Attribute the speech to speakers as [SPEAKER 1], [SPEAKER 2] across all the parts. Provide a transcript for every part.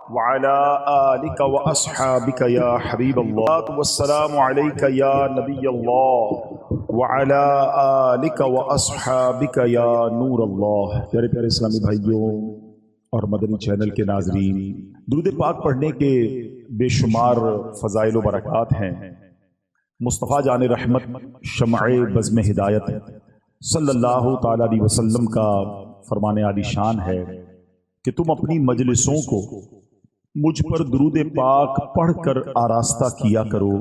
[SPEAKER 1] وعلى آلك وأصحابك يا حبيب الله والسلام عليك يا نبي الله وعلى آلك وأصحابك يا نور الله۔ پیارے پیارے اسلامی بھائیوں اور مدنی چینل کے ناظرین، درود پاک پڑھنے کے بے شمار فضائل و برکات ہیں۔ مصطفیٰ جان رحمت شمع بزم ہدایت صلی اللہ تعالی علیہ وسلم کا فرمان عالی شان ہے کہ تم اپنی مجلسوں کو مجھ پر درود پاک پڑھ کر آراستہ کیا کرو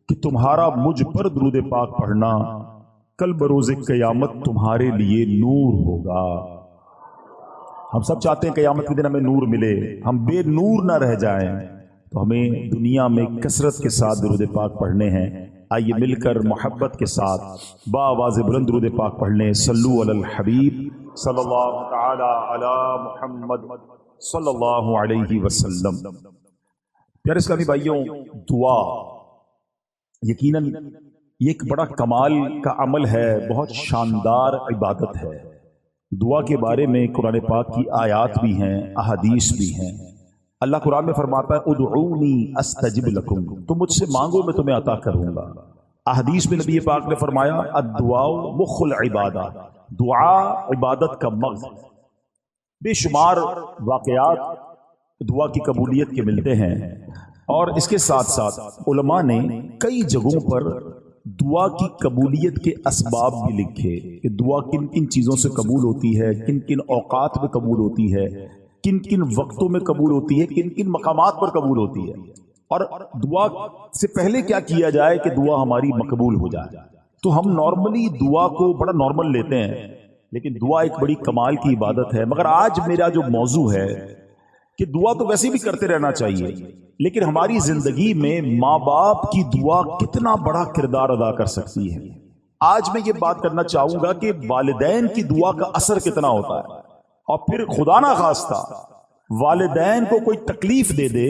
[SPEAKER 1] کہ تمہارا مجھ پر درود پاک پڑھنا کل بروز قیامت تمہارے لیے نور ہوگا۔ ہم سب چاہتے ہیں قیامت کے دن ہمیں نور ملے، ہم بے نور نہ رہ جائیں، تو ہمیں دنیا میں کثرت کے ساتھ درود پاک پڑھنے ہیں۔ آئیے مل کر محبت کے ساتھ بآواز بلند درود پاک پڑھ لیں۔ صلو علی الحبیب صلی اللہ تعالی علی محمد صلی اللہ علیہ وسلم۔ پیارے اسلامی بھائیوں، دعا یقیناً یہ ایک بڑا کمال کا عمل ہے، بہت شاندار عبادت ہے۔ دعا کے بارے میں قرآن پاک کی آیات بھی ہیں، احادیث بھی ہیں۔ اللہ قرآن میں فرماتا ہے ادعونی استجب لکم، تم مجھ سے مانگو میں تمہیں عطا کروں گا۔ احادیث میں نبی پاک نے فرمایا الدعاء مخ العبادہ، دعا عبادت کا مغز۔ بے شمار واقعات دعا کی قبولیت کے ملتے ہیں، اور اس کے ساتھ ساتھ علماء نے کئی جگہوں پر دعا کی قبولیت کے اسباب بھی لکھے کہ دعا کن کن چیزوں سے قبول ہوتی ہے، کن کن اوقات میں قبول ہوتی ہے، کن کن وقتوں میں قبول ہوتی ہے، کن کن مقامات پر قبول ہوتی ہے، اور دعا سے پہلے کیا کیا جائے کہ دعا ہماری مقبول ہو جائے۔ تو ہم نارملی دعا کو بڑا نارمل لیتے ہیں، لیکن دعا ایک بڑی کمال کی عبادت ہے۔ مگر آج میرا جو موضوع ہے کہ دعا تو ویسے بھی کرتے رہنا چاہیے، لیکن ہماری زندگی میں ماں باپ کی دعا کتنا بڑا کردار ادا کر سکتی ہے۔ آج میں یہ بات کرنا چاہوں گا کہ والدین کی دعا کا اثر کتنا ہوتا ہے، اور پھر خدا نہ خواستہ والدین کو کوئی تکلیف دے دے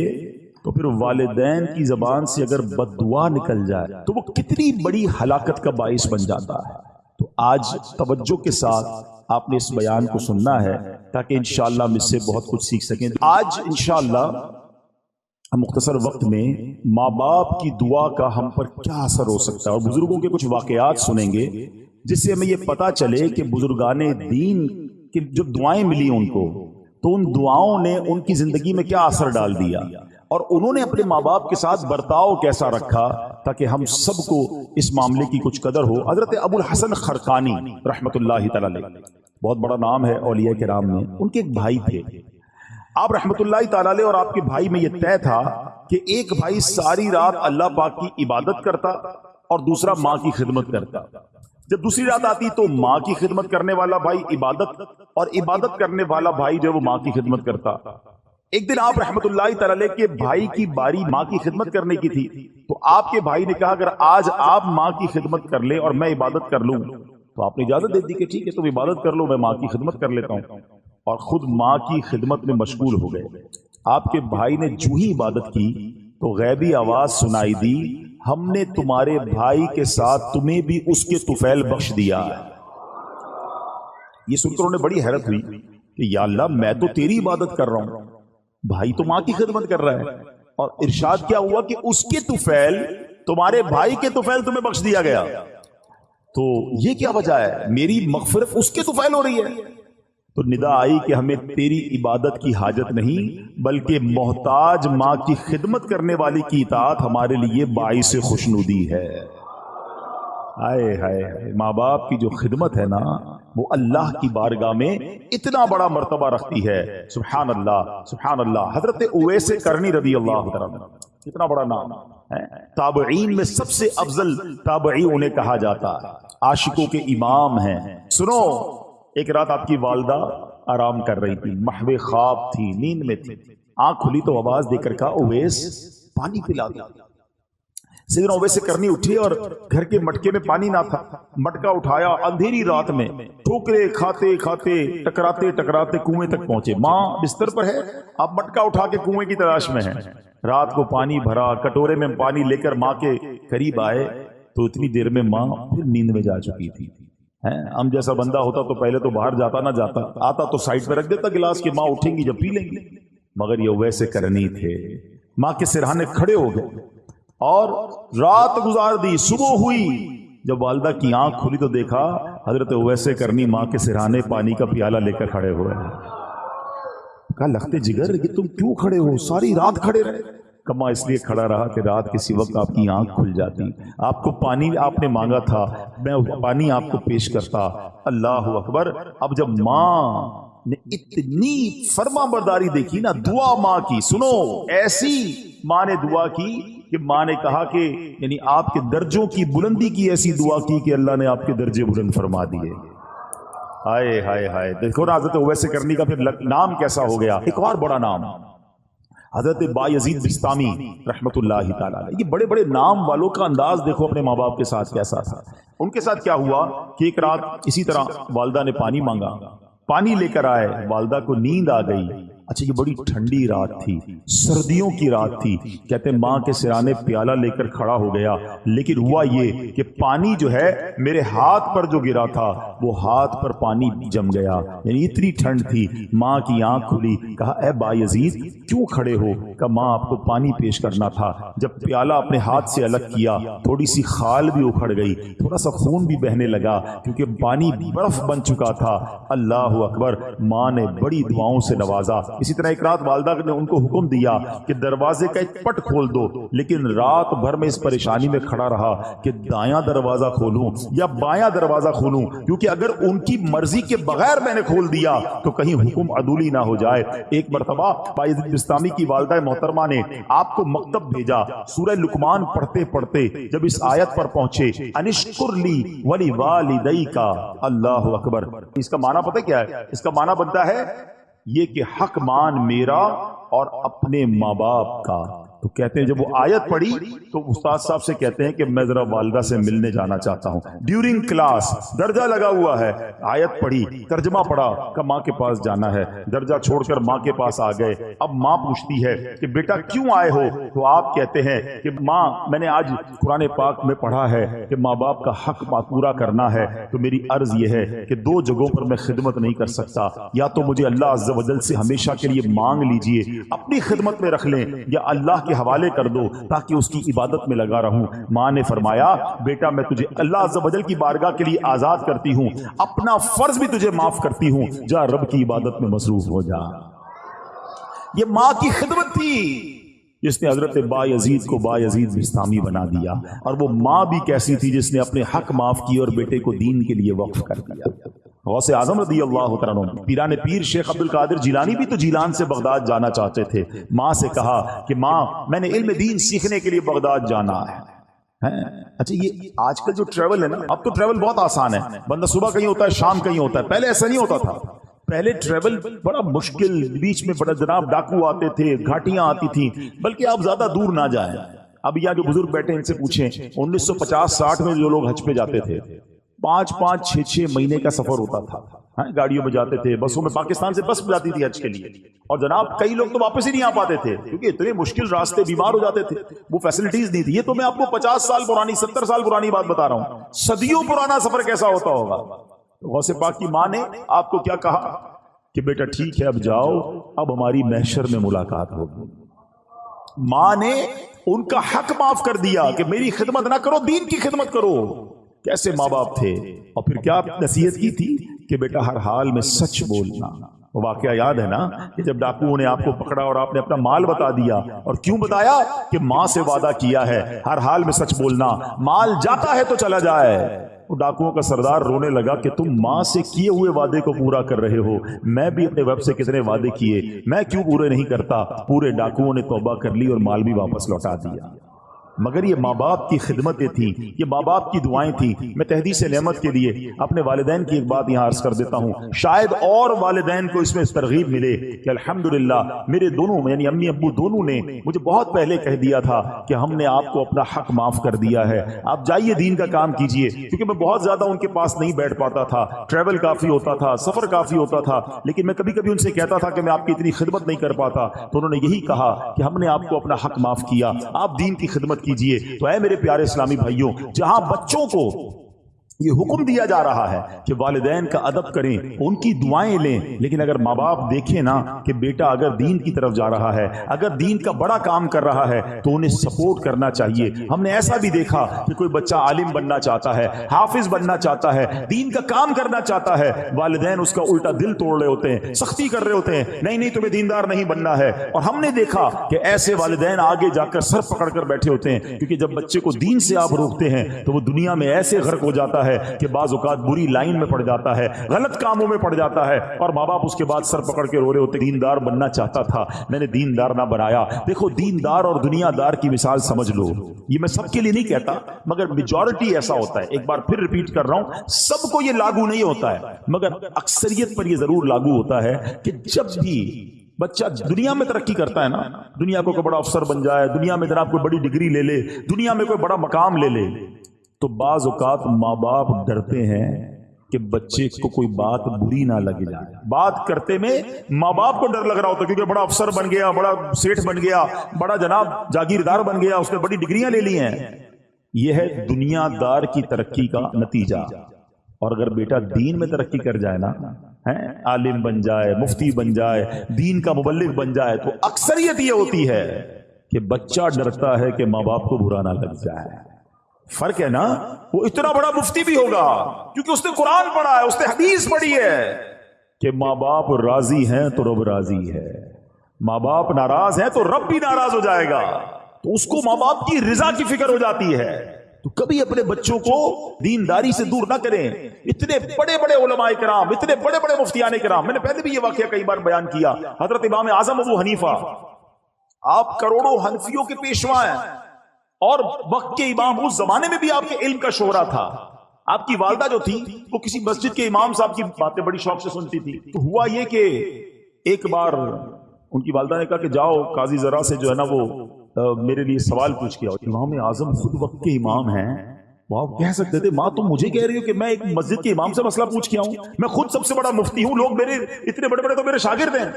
[SPEAKER 1] تو پھر والدین کی زبان سے اگر بد دعا نکل جائے تو وہ کتنی بڑی ہلاکت کا باعث بن جاتا ہے۔ تو آج توجہ کے ساتھ آپ نے اس بیان کو سننا ہے تاکہ انشاءاللہ ہم اس سے بہت کچھ سیکھ سکیں۔ آج انشاءاللہ ہم مختصر وقت میں ماں باپ کی دعا کا ہم پر کیا اثر ہو سکتا ہے، اور بزرگوں کے کچھ واقعات سنیں گے جس سے ہمیں یہ پتا چلے کہ بزرگان دین کہ جو دعائیں ملی ان کو، تو ان دعاؤں نے ان کی زندگی میں کیا اثر ڈال دیا، اور انہوں نے اپنے ماں باپ کے ساتھ برتاؤ کیسا رکھا تاکہ ہم سب کو اس معاملے کی کچھ قدر ہو۔ حضرت ابو الحسن خرقانی رحمۃ اللہ تعالی علیہ، بہت بڑا نام ہے اولیاء کرام میں، ان کے ایک بھائی تھے آپ رحمۃ اللہ تعالی علیہ، اور آپ کے بھائی میں یہ طے تھا کہ ایک بھائی ساری رات اللہ پاک کی عبادت کرتا اور دوسرا ماں کی خدمت کرتا۔ جب دوسری رات آتی تو ماں کی خدمت کرنے والا بھائی عبادت، اور عبادت کرنے والا بھائی جو وہ ماں کی خدمت کرتا۔ ایک دن آپ رحمت اللہ تعالی علیہ کے بھائی کی باری ماں کی خدمت کرنے کی تھی، تو آپ کے بھائی نے کہا اگر آج آپ ماں کی خدمت کر لیں اور میں عبادت کر لوں، تو آپ نے اجازت دے دی کہ ٹھیک ہے تم عبادت کر لو، میں ماں کی خدمت کر لیتا ہوں، اور خود ماں کی خدمت میں مشغول ہو گئے۔ آپ کے بھائی نے جو ہی عبادت کی تو غیبی آواز سنائی دی ہم نے تمہارے بھائی کے ساتھ تمہیں بھی اس کے طفیل بخش دیا۔ یہ سن کر انہیں بڑی حیرت ہوئی کہ یا اللہ میں تو تیری عبادت کر رہا ہوں، بھائی تو ماں کی خدمت کر رہا ہے، اور ارشاد کیا ہوا کہ اس کے طفیل تمہارے بھائی کے طفیل تمہیں بخش دیا گیا، تو یہ کیا وجہ ہے، میری مغفرت اس کے طفیل ہو رہی ہے؟ تو ندا آئی کہ ہمیں تیری عبادت کی حاجت نہیں، بلکہ محتاج ماں کی خدمت کرنے والی کی اطاعت ہمارے لیے باعث خوشنودی ہے۔ آئے ہائے، ماں باپ کی جو خدمت ہے نا وہ اللہ کی بارگاہ میں اتنا بڑا مرتبہ رکھتی ہے۔ سبحان اللہ سبحان اللہ۔ حضرت اویس کرنی رضی اللہ عنہ، کتنا بڑا نام ہے، تابعین میں سب سے افضل تابعی انہیں کہا جاتا ہے، عاشقوں کے امام ہیں۔ سنو، ایک رات آپ کی والدہ آرام کر رہی تھی، محو خواب تھی، نیند میں تھی، آنکھ کھلی تو آواز دے کر کہا اویس پانی پلا دو۔ سیدنا اویس کرنی اٹھے اور گھر کے مٹکے میں پانی نہ تھا، مٹکا اٹھایا، اندھیری رات میں ٹھوکرے کھاتے کھاتے ٹکراتے ٹکراتے کنویں تک پہنچے۔ ماں بستر پر ہے، آپ مٹکا اٹھا کے کنویں کی تلاش میں ہیں۔ رات کو پانی بھرا، کٹورے میں پانی لے کر ماں کے قریب آئے تو اتنی دیر میں ماں پھر نیند میں جا چکی تھی۔ ہم جیسا بندہ ہوتا تو پہلے تو باہر جاتا نہ جاتا، آتا تو سائڈ پہ رکھ دیتا گلاس کہ ماں اٹھیں گی جب پی لیں گی، مگر یہ ویسے کرنی تھے۔ ماں کے سرہانے کھڑے ہو گئے اور رات گزار دی۔ صبح ہوئی، جب والدہ کی آنکھ کھلی تو دیکھا حضرت ویسے کرنی ماں کے سرہانے پانی کا پیالہ لے کر کھڑے ہوئے ہیں۔ کہا لخت جگر کہ تم کیوں کھڑے ہو؟ ساری رات کھڑے رہے۔ کما اس لیے کھڑا رہا کہ رات کسی وقت آپ کی آنکھ کھل جاتی، آپ کو پانی آپ نے مانگا تھا، میں پانی آپ کو پیش کرتا۔ اللہ اکبر۔ اب جب ماں نے اتنی فرما برداری دیکھی نا، دعا ماں کی سنو، ایسی ماں نے دعا کی کہ ماں نے کہا کہ یعنی آپ کے درجوں کی بلندی کی ایسی دعا کی کہ اللہ نے آپ کے درجے بلند فرما دیے۔ ہائے ہائے ہائے، دیکھو نا حضرت ویسے کرنی کا پھر نام کیسا ہو گیا۔ ایک اور بڑا نام حضرت بایزید بسطامی رحمت اللہ تعالیٰ علیہ۔ یہ بڑے بڑے نام والوں کا انداز دیکھو اپنے ماں باپ کے ساتھ کیسا تھا۔ ان کے ساتھ کیا ہوا کہ ایک رات اسی طرح والدہ نے پانی مانگا، پانی لے کر آئے، والدہ کو نیند آ گئی۔ اچھا یہ بڑی ٹھنڈی رات تھی، سردیوں کی رات تھی۔ کہتے ہیں ماں کے سرانے پیالہ لے کر کھڑا ہو گیا، لیکن ہوا یہ کہ پانی جو ہے میرے ہاتھ پر جو گرا تھا وہ ہاتھ پر پانی جم گیا، یعنی اتنی ٹھنڈ تھی۔ ماں کی آنکھ کھلی، کہا اے بایزید کیوں کھڑے ہو؟ کہ ماں آپ کو پانی پیش کرنا تھا۔ جب پیالہ اپنے ہاتھ سے الگ کیا، تھوڑی سی خال بھی اکھڑ گئی، تھوڑا سا خون بھی بہنے لگا کیونکہ پانی برف بن چکا تھا۔ اللہ اکبر۔ ماں نے بڑی دعاؤں سے نوازا۔ اسی طرح ایک رات والدہ نے ان کو حکم دیا کہ دروازے کا ایک پٹ کھول دو، لیکن رات بھر میں اس پریشانی میں کھڑا رہا کہ دایاں دروازہ کھولوں یا بایاں دروازہ کھولوں، کیونکہ اگر ان کی مرضی کے بغیر میں نے کھول دیا تو کہیں حکم عدولی نہ ہو جائے۔ ایک مرتبہ بایزید بسطامی کی والدہ محترمہ نے آپ کو مکتب بھیجا۔ سورہ لقمان پڑھتے پڑھتے جب اس آیت پر پہنچے انشکر لی ولی والدیک، اللہ اکبر۔ اس کا معنی پتہ کیا ہے؟ اس کا معنی بنتا ہے یہ کہ حق مان میرا اور اپنے ماں باپ کا۔ تو کہتے ہیں جب وہ آیت پڑھی تو استاد صاحب سے کہتے ہیں کہ میں ذرا والدہ سے ملنے جانا چاہتا ہوں۔ ڈیورنگ کلاس درجہ لگا ہوا ہے، آیت پڑھی، ترجمہ پڑھا کہ ماں کے پاس جانا ہے، درجہ چھوڑ کر ماں کے پاس آ گئے۔ اب ماں پوچھتی ہے کہ بیٹا کیوں آئے ہو؟ تو آپ کہتے ہیں کہ ماں میں نے آج قرآن پاک میں پڑھا ہے کہ ماں باپ کا حق پورا کرنا ہے، تو میری عرض یہ ہے کہ دو جگہوں پر میں خدمت نہیں کر سکتا، یا تو مجھے اللہ عز و جل سے ہمیشہ کے لیے مانگ لیجئے، اپنی خدمت میں رکھ لیں، یا اللہ کے حوالے کر دو تاکہ اس کی عبادت میں لگا رہوں۔ ماں نے فرمایا بیٹا میں تجھے اللہ عز و جل کی بارگاہ کے لیے آزاد کرتی ہوں، اپنا فرض بھی تجھے معاف کرتی ہوں، جا رب کی عبادت میں مصروف ہو جا۔ یہ ماں کی خدمت تھی جس نے حضرت بایزید کو بایزید بسطامی بنا دیا، اور وہ ماں بھی کیسی تھی جس نے اپنے حق معاف کیے اور بیٹے کو دین کے لیے وقف کر دیا۔ غوث اعظم رضی اللہ تعالیٰ عنہ پیران پیر شیخ عبد القادر جیلانی بھی تو جیلان سے بغداد جانا چاہتے تھے۔ ماں سے کہا کہ ماں میں نے علم دین سیکھنے کے لیے بغداد جانا ہے۔ اچھا یہ آج کل جو ٹریول ہے نا، اب تو ٹریول بہت آسان ہے، بندہ صبح کہیں ہوتا ہے شام کہیں ہوتا ہے، پہلے ایسا نہیں ہوتا تھا۔ پہلے ٹریول بڑا مشکل، بیچ میں بڑا جناب ڈاکو آتے تھے، گھاٹیاں آتی تھیں، بلکہ آپ زیادہ دور نہ جائیں۔ اب یہاں جو بزرگ بیٹھے ان سے پوچھیں 1950-60 میں جو لوگ حج پہ جاتے تھے 5-5 6-6 مہینے کا سفر ہوتا تھا، گاڑیوں میں جاتے تھے، بسوں میں، پاکستان سے بس جاتی تھی حج کے لیے، اور جناب کئی لوگ تو واپس ہی نہیں آ پاتے تھے کیونکہ اتنے مشکل راستے، بیمار ہو جاتے تھے، وہ فیسلٹیز نہیں تھی۔ یہ تو میں آپ کو 50 سال پرانی 70 سال پرانی بات بتا رہا ہوں، صدیوں پرانا سفر کیسا ہوتا ہوگا۔ غوث پاک کی ماں نے آپ کو کیا کہا کہ بیٹا ٹھیک ہے اب جاؤ، اب ہماری محشر میں ملاقات ہوگی۔ ماں نے ان کا حق معاف کر دیا کہ میری خدمت نہ کرو، دین کی خدمت کرو۔ کیسے ماں باپ تھے، اور پھر کیا نصیحت کی تھی کہ بیٹا ہر حال میں سچ بولنا۔ وہ واقعہ یاد ہے نا کہ جب ڈاکوؤں نے آپ کو پکڑا اور آپ نے اپنا مال بتا دیا، اور کیوں بتایا کہ ماں سے وعدہ کیا ہے ہر حال میں سچ بولنا، مال جاتا ہے تو چلا جائے۔ ڈاکوؤں کا سردار رونے لگا کہ تم ماں سے کیے ہوئے وعدے کو پورا کر رہے ہو، میں بھی اپنے ویب سے کتنے وعدے کیے، میں کیوں پورے نہیں کرتا۔ پورے ڈاکوؤں نے توبہ کر لی اور مال بھی واپس لوٹا دیا۔ مگر یہ ماں باپ کی خدمتیں تھیں، یہ ماں باپ کی دعائیں تھیں۔ میں تحدیث نعمت کے لیے اپنے والدین کی ایک بات یہاں عرض کر دیتا ہوں، شاید اور والدین کو اس میں ترغیب ملے کہ الحمدللہ میرے دونوں یعنی امی ابو دونوں نے مجھے بہت پہلے کہہ دیا تھا کہ ہم نے آپ کو اپنا حق معاف کر دیا ہے، آپ جائیے دین کا کام کیجئے۔ کیونکہ میں بہت زیادہ ان کے پاس نہیں بیٹھ پاتا تھا، ٹریول کافی ہوتا تھا، سفر کافی ہوتا تھا، لیکن میں کبھی کبھی ان سے کہتا تھا کہ میں آپ کی اتنی خدمت نہیں کر پاتا، تو انہوں نے یہی کہا کہ ہم نے آپ کو اپنا حق معاف کیا، آپ دین کی خدمت کیجئے۔ تو اے میرے پیارے اسلامی بھائیوں، جہاں بچوں کو یہ حکم دیا جا رہا ہے کہ والدین کا ادب کریں، ان کی دعائیں لیں، لیکن اگر ماں باپ دیکھیں نا کہ بیٹا اگر دین کی طرف جا رہا ہے، اگر دین کا بڑا کام کر رہا ہے تو انہیں سپورٹ کرنا چاہیے۔ ہم نے ایسا بھی دیکھا کہ کوئی بچہ عالم بننا چاہتا ہے، حافظ بننا چاہتا ہے، دین کا کام کرنا چاہتا ہے، والدین اس کا الٹا دل توڑ رہے ہوتے ہیں، سختی کر رہے ہوتے ہیں، نہیں تمہیں دیندار نہیں بننا ہے۔ اور ہم نے دیکھا کہ ایسے والدین آگے جا کر سر پکڑ کر بیٹھے ہوتے ہیں، کیونکہ جب بچے کو دین سے آپ روکتے ہیں تو وہ دنیا میں ایسے غرق ہو جاتا ہے کہ بعض اوقات بری لائن میں پڑ جاتا ہے، غلط کاموں میں پڑ جاتا ہے، اور ماں باپ اس کے بعد سر پکڑ کے رو رہے ہوتے، دیندار بننا چاہتا تھا، میں نے دیندار نہ بنایا۔ دیکھو دیندار اور دنیا دار کی مثال سمجھ لو، یہ میں سب کے لیے نہیں کہتا مگر میجورٹی ایسا ہوتا ہے، ایک بار پھر ریپیٹ کر رہا ہوں، سب کو یہ لاگو نہیں ہوتا ہے مگر اکثریت پر یہ ضرور لاگو ہوتا ہے کہ جب بھی بچہ دنیا میں ترقی کرتا ہے نا، دنیا کو کوئی بڑا افسر بن جائے، دنیا میں جناب کوئی بڑی ڈگری لے لے، دنیا میں کوئی بڑا مقام لے لے، تو بعض اوقات ماں باپ ڈرتے ہیں کہ بچے کو کوئی بات بری نہ لگ جائے۔ بات کرتے میں ماں باپ کو ڈر لگ رہا ہوتا ہے کیونکہ بڑا افسر بن گیا، بڑا سیٹھ بن گیا، بڑا جناب جاگیردار بن گیا، اس نے بڑی ڈگریاں لے لی ہیں۔ یہ ہے دنیا دار کی ترقی کا نتیجہ۔ اور اگر بیٹا دین میں ترقی کر جائے نا، عالم بن جائے، مفتی بن جائے، دین کا مبلغ بن جائے، تو اکثریت یہ ہوتی ہے کہ بچہ ڈرتا ہے کہ ماں باپ کو برا نہ لگ جائے۔ فرق ہے نا، وہ اتنا بڑا مفتی بھی ہوگا کیونکہ اس نے قرآن پڑھا ہے، اس نے حدیث پڑھی ہے کہ ماں باپ راضی ہیں تو رب راضی ہے، ماں باپ ناراض ہیں تو رب بھی ناراض ہو جائے گا، تو اس کو ماں باپ کی رضا کی فکر ہو جاتی ہے۔ تو کبھی اپنے بچوں کو دینداری سے دور نہ کریں۔ اتنے بڑے بڑے علماء کرام، اتنے بڑے بڑے مفتیان کرام، میں نے پہلے بھی یہ واقعہ کئی بار بیان کیا، حضرت امام اعظم ابو حنیفہ، آپ کروڑوں حنفیوں کے پیشوا ہیں اور وقت کے امام، اس زمانے میں بھی آپ کے علم کا شہرا تھا۔ آپ کی والدہ جو تھی وہ کسی مسجد کے امام صاحب کی باتیں بڑی شوق سے سنتی تھی۔ تو ہوا یہ کہ ایک بار ان کی والدہ نے کہا کہ جاؤ قاضی ذرا سے جو ہے نا وہ میرے لیے سوال پوچھ کے آؤ۔ امام اعظم خود وقت کے امام ہیں، وہ آپ کہہ سکتے تھے ماں تم مجھے کہہ رہی ہو کہ میں ایک مسجد کے امام سے مسئلہ پوچھ کے آؤں، میں خود سب سے بڑا مفتی ہوں، لوگ میرے اتنے بڑے بڑے تو میرے شاگرد ہیں۔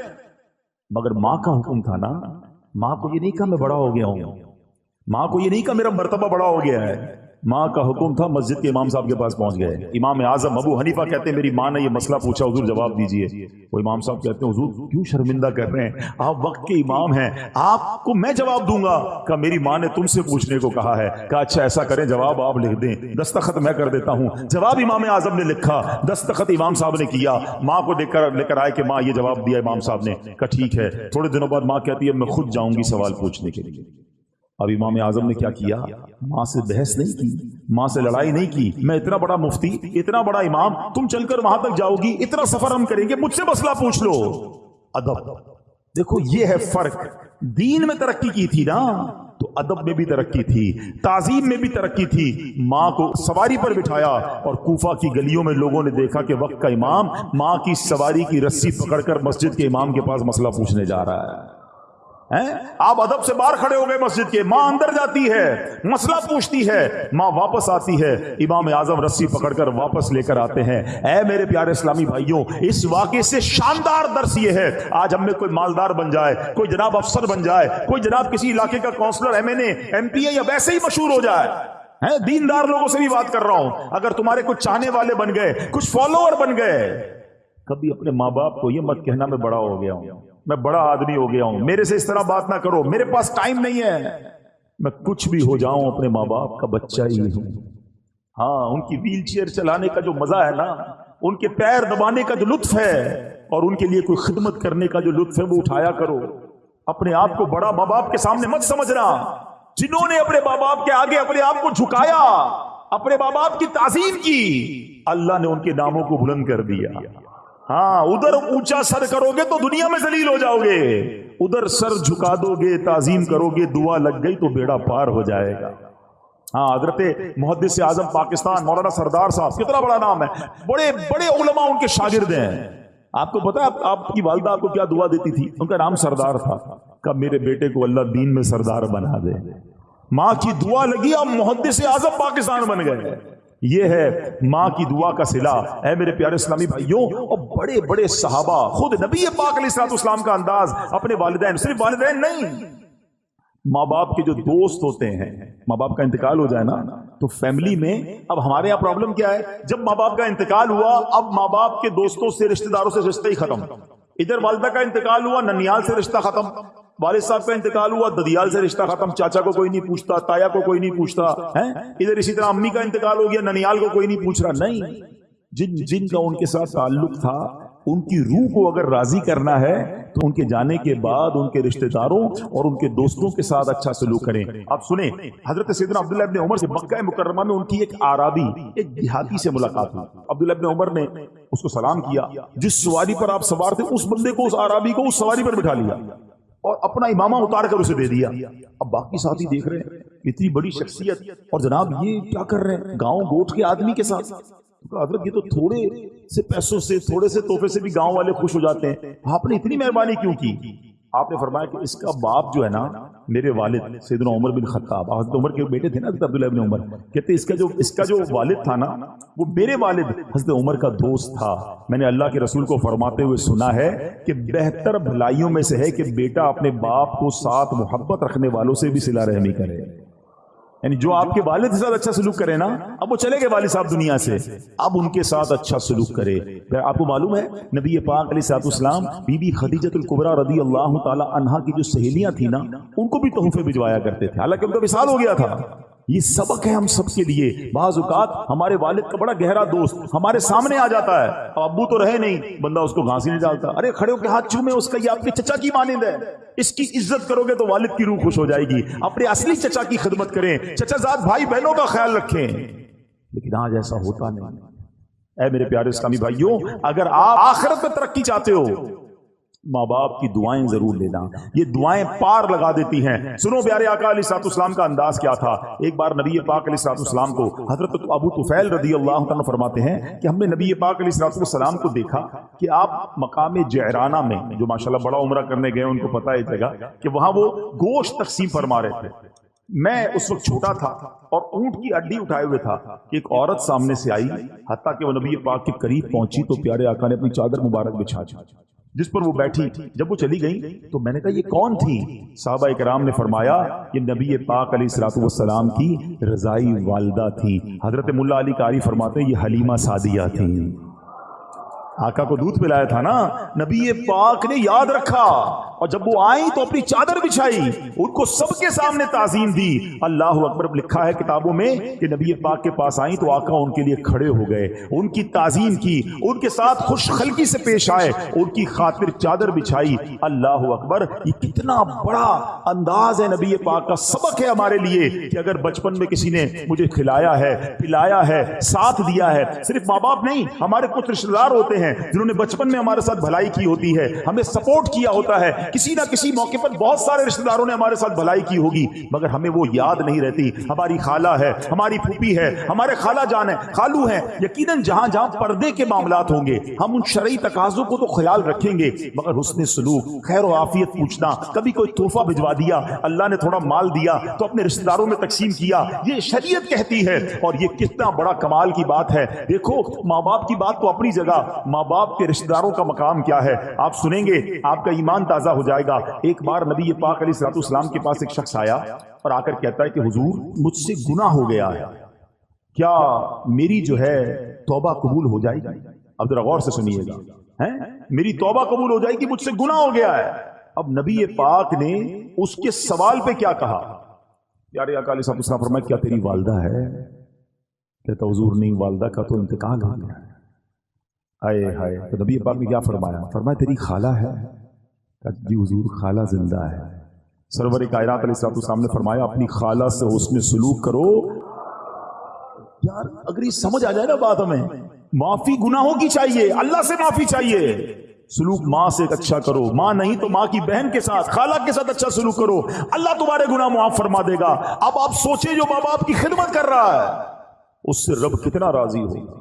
[SPEAKER 1] مگر ماں کا حکم تھا نا، ماں کو یہ نہیں کہا میں بڑا ہو گیا ہوں، ماں کو یہ نہیں کہا میرا مرتبہ بڑا ہو گیا ہے، ماں کا حکم تھا مسجد کے امام صاحب کے پاس پہنچ گئے۔ امام اعظم ابو حنیفہ کہتے ہیں میری ماں نے یہ مسئلہ پوچھا، حضور جواب دیجئے۔ وہ امام صاحب کہتے ہیں حضور کیوں شرمندہ کر رہے ہیں، آپ وقت کے امام ہیں، آپ کو میں جواب دوں گا۔ کہا میری ماں نے تم سے پوچھنے کو کہا ہے۔ کہا اچھا ایسا کریں جواب آپ لکھ دیں، دستخط میں کر دیتا ہوں۔ جواب امام اعظم نے لکھا، دستخط امام صاحب نے کیا، ماں کو لے کر آئے کہ ماں یہ جواب دیا امام صاحب نے۔ کہا ٹھیک ہے۔ تھوڑے دنوں بعد ماں کہتی ہے میں خود جاؤں گی سوال پوچھنے کے لیے۔ اب امام اعظم نے کیا کیا، ماں سے بحث نہیں کی، ماں سے لڑائی نہیں کی، میں اتنا بڑا مفتی، اتنا بڑا امام، تم چل کر وہاں تک جاؤ گی، اتنا سفر ہم کریں گے، مجھ سے مسئلہ پوچھ لو۔ ادب، دیکھو یہ ہے فرق۔ دین میں ترقی کی تھی نا تو ادب میں بھی ترقی تھی، تعظیم میں بھی ترقی تھی۔ ماں کو سواری پر بٹھایا اور کوفہ کی گلیوں میں لوگوں نے دیکھا کہ وقت کا امام ماں کی سواری کی رسی پکڑ کر مسجد کے امام کے پاس مسئلہ پوچھنے جا رہا ہے۔ آپ ادب سے باہر کھڑے ہو گئے مسجد کے، ماں اندر جاتی ہے، مسئلہ پوچھتی ہے، ماں واپس آتی ہے، امام اعظم رسی پکڑ کر واپس لے کر آتے ہیں۔ اے میرے پیارے اسلامی بھائیوں، اس واقعے سے شاندار درس یہ ہے، آج ہم میں کوئی مالدار بن جائے، کوئی جناب افسر بن جائے، کوئی جناب کسی علاقے کا کونسلر، ایم این اے، ایم پی اے یا ویسے ہی مشہور ہو جائے، دیندار لوگوں سے بھی بات کر رہا ہوں، اگر تمہارے کچھ چاہنے والے بن گئے، کچھ فالوور بن گئے، کبھی اپنے ماں باپ کو یہ مت کہنا میں بڑا ہو گیا ہوں، میں بڑا آدمی ہو گیا ہوں، میرے سے اس طرح بات نہ کرو، میرے پاس ٹائم نہیں ہے۔ میں کچھ بھی ہو جاؤں اپنے ماں باپ کا بچہ ہی ہوں۔ ہاں، ان کی ویل چیئر چلانے کا جو مزہ ہے نا، ان کے پیر دبانے کا جو لطف ہے، اور ان کے لیے کوئی خدمت کرنے کا جو لطف ہے وہ اٹھایا کرو۔ اپنے آپ کو بڑا ماں باپ کے سامنے مت سمجھنا۔ جنہوں نے اپنے ماں باپ کے آگے اپنے آپ کو جھکایا، اپنے ماں باپ کی تعظیم کی، اللہ نے ان کے ناموں کو بلند کر دیا۔ ہاں، ادھر اونچا سر کرو گے تو دنیا میں ذلیل ہو جاؤ گے، ادھر سر جھکا دو گے، تعظیم کرو گے، دعا لگ گئی تو بیڑا پار ہو جائے گا۔ ہاں، حضرت محدث اعظم پاکستان مولانا سردار صاحب، کتنا بڑا نام ہے، بڑے بڑے علماء ان کے شاگرد ہیں۔ آپ کو پتا ہے آپ کی والدہ آپ کو کیا دعا دیتی تھی؟ ان کا نام سردار تھا، کہ میرے بیٹے کو اللہ دین میں سردار بنا دے۔ ماں کی دعا لگی، اب محدث اعظم پاکستان بن گئے۔ یہ ہے ماں کی دعا کا صلہ۔ اے میرے پیارے اسلامی بھائیوں، اور بڑے بڑے صحابہ، خود نبی پاک علیہ الصلوۃ والسلام کا انداز اپنے والدین، صرف والدین نہیں، ماں باپ کے جو دوست ہوتے ہیں، ماں باپ کا انتقال ہو جائے نا تو فیملی میں اب ہمارے یہاں پرابلم کیا ہے، جب ماں باپ کا انتقال ہوا اب ماں باپ کے دوستوں سے رشتہ داروں سے رشتہ ہی ختم. ادھر والدہ کا انتقال ہوا ننیال سے رشتہ ختم، والد صاحب کا انتقال ہوا ددیال سے رشتہ ختم، چاچا کو کوئی نہیں پوچھتا، تایا کو کوئی نہیں پوچھتا ہے. ادھر اسی طرح امی کا انتقال ہو گیا ننیال کو کوئی نہیں پوچھ رہا. نہیں، جن کا ان کے ساتھ تعلق تھا ان کی روح کو اگر راضی کرنا ہے تو ان کے جانے کے بعد ان کے رشتہ داروں اور ان کے دوستوں کے ساتھ اچھا سلوک کریں. آپ سنیں حضرت سیدنا عبداللہ ابن عمر سے مکہ مکرمہ میں ان کی ایک عربی ایک دیہاتی سے ملاقات ہوئی. عبداللہ ابن عمر نے اس کو سلام کیا، جس سواری پر آپ سوار تھے اس بندے کو، اس عربی کو اس سواری پر بٹھا لیا اور اپنا امامہ اتار کر اسے دے دیا. اب باقی ساتھی دیکھ رہے ہیں اتنی بڑی شخصیت اور جناب یہ کیا کر رہے ہیں گاؤں گوٹ کے آدمی کے ساتھ. حضرت یہ تو تھوڑے سے پیسوں سے تھوڑے سے تحفے سے بھی گاؤں والے خوش ہو جاتے ہیں، آپ نے اتنی مہربانی کیوں کی؟ آپ نے فرمایا کہ اس کا باپ جو ہے نا میرے والد سیدنا عمر بن خطاب، حضرت عمر کے بیٹے تھے نا حضرت عبداللہ بن عمر، کہتے اس کا جو والد تھا نا وہ میرے والد حضرت عمر کا دوست تھا. میں نے اللہ کے رسول کو فرماتے ہوئے سنا ہے کہ بہتر بھلائیوں میں سے ہے کہ بیٹا اپنے باپ کو ساتھ محبت رکھنے والوں سے بھی صلہ رحمی کرے. یعنی جو آپ کے والد کے ساتھ اچھا سلوک کرے نا، اب وہ چلے گئے والد صاحب دنیا سے، اب ان کے ساتھ اچھا سلوک کرے. آپ کو معلوم ہے نبی پاک علیہ الصلوۃ والسلام بی بی خدیجہ الکبریٰ رضی اللہ تعالی عنہا کی جو سہیلیاں تھیں نا ان کو بھی تحفے بھجوایا کرتے تھے، حالانکہ ان کا وصال ہو گیا تھا. یہ سبق ہے ہم سب کے لیے. بعض اوقات ہمارے والد کا بڑا گہرا دوست ہمارے سامنے آ جاتا ہے، ابو تو رہے نہیں، بندہ اس کو گھانسی نہیں ڈالتا، ارے کھڑے ہو کے ہاتھ چومے اس کا، یہ آپ کے چچا کی مانند ہے، اس کی عزت کرو گے تو والد کی روح خوش ہو جائے گی. اپنے اصلی چچا کی خدمت کریں، چچا زاد بھائی بہنوں کا خیال رکھیں. لیکن آج ایسا ہوتا نہیں. اے میرے پیارے اسلامی بھائیوں، اگر آپ آخرت میں ترقی چاہتے ہو ماں باپ کی دعائیں ضرور لینا، یہ دعائیں پار لگا دیتی ہیں. سنو پیارے آقا علیہ الصلوۃ والسلام کا انداز کیا تھا. ایک بار نبی پاک علیہ الصلوۃ والسلام کو حضرت ابو طفیل رضی اللہ عنہ فرماتے ہیں کہ ہم نے نبی پاک علیہ الصلوۃ والسلام کو دیکھا کہ آپ مقام جعرانہ میں، جو ماشاءاللہ بڑا عمرہ کرنے گئے ان کو پتہ ہے جگہ، کہ وہاں وہ گوشت تقسیم فرما رہے تھے. میں اس وقت چھوٹا تھا اور اونٹ کی اڈی اٹھائے ہوئے تھا کہ ایک عورت سامنے سے آئی، حتیٰ کہ وہ نبی پاک کے قریب پہنچی تو پیارے آقا نے اپنی چادر مبارک بچھا دی جس پر وہ بیٹھی. جب وہ چلی گئی تو میں نے کہا یہ کون تھی؟ صحابہ کرام نے فرمایا یہ نبی پاک علیہ الصلوۃ والسلام کی رضائی والدہ تھی. حضرت ملا علی قاری فرماتے ہیں یہ حلیمہ سعدیہ تھی. آقا کو دودھ پلایا تھا نا، نبی پاک نے یاد رکھا اور جب وہ آئی تو اپنی چادر بچھائی، ان کو سب کے سامنے تعظیم دی. اللہ اکبر. لکھا ہے کتابوں میں کہ نبی پاک کے پاس آئیں تو آقا ان کے لیے کھڑے ہو گئے، ان کی تعظیم کی، ان کے ساتھ خوش خلقی سے پیش آئے، ان کی خاطر چادر بچھائی. اللہ اکبر. یہ کتنا بڑا انداز ہے نبی پاک کا. سبق ہے ہمارے لیے کہ اگر بچپن میں کسی نے مجھے کھلایا ہے، پلایا ہے، ساتھ دیا ہے، صرف ماں باپ نہیں، ہمارے کچھ رشتہ دار ہوتے ہیں جنہوں نے بچپن میں ہمارے ساتھ بھلائی کی ہوتی ہے، ہمیں سپورٹ کیا ہوتا ہے، کسی نہ کسی موقع پر بہت سارے رشتہ داروں نے ہمارے ساتھ بھلائی کی ہوگی مگر ہمیں وہ یاد نہیں رہتی. ہماری خالہ ہے، ہماری پھوپھی ہے، ہمارے خالہ جان ہے، خالو ہیں، یقیناً جہاں جہاں پردے کے معاملات ہوں گے ہم ان شرعی تقاضوں کو تو خیال رکھیں گے مگر حسن سلوک، خیر و عافیت پوچھنا، کبھی کوئی تحفہ بھجوا دیا، اللہ نے تھوڑا مال دیا تو اپنے رشتہ داروں میں تقسیم کیا، یہ شریعت کہتی ہے. اور یہ کتنا بڑا کمال کی بات ہے. دیکھو ماں باپ کی بات تو اپنی جگہ، ماں باپ کے رشتہ داروں کا مقام کیا ہے آپ سنیں گے آپ کا ایمان تازہ ہو جائے گا. ایک بار نبی پاک علیہ الصلوۃ والسلام کے پاس ایک شخص آیا اور آ کر کہتا ہے کہ حضور مجھ سے گناہ ہو گیا ہے، کیا میری جو ہے توبہ قبول ہو جائے گی؟ اب ذرا غور سے سنیے گا، میری توبہ قبول ہو جائے گی، مجھ سے گناہ ہو گیا ہے. اب نبی پاک نے اس کے سوال پہ کیا کہا؟ پیارے آقا علیہ الصلوۃ والسلام فرمایا کیا تیری والدہ ہے؟ کہتا حضور نہیں، والدہ کا تو انتقال ہو گیا. آئے ہائے. تو نبی پاک نے کیا فرمایا؟ فرمایا تیری خالہ ہے؟ جی حضور خالہ زندہ ہے. سرور کائنات علیہ الصلوۃ والسلام نے فرمایا اپنی خالہ سے حسن سلوک کرو. یار اگر یہ سمجھ آ جائے نا بات، ہمیں معافی گناہوں کی چاہیے، اللہ سے معافی چاہیے. سلوک ماں سے اچھا کرو، ماں نہیں تو ماں کی بہن کے ساتھ، خالہ کے ساتھ اچھا سلوک کرو، اللہ تمہارے گناہ معاف فرما دے گا. اب آپ سوچیں جو ماں باپ کی خدمت کر رہا ہے اس سے رب کتنا راضی ہوگا.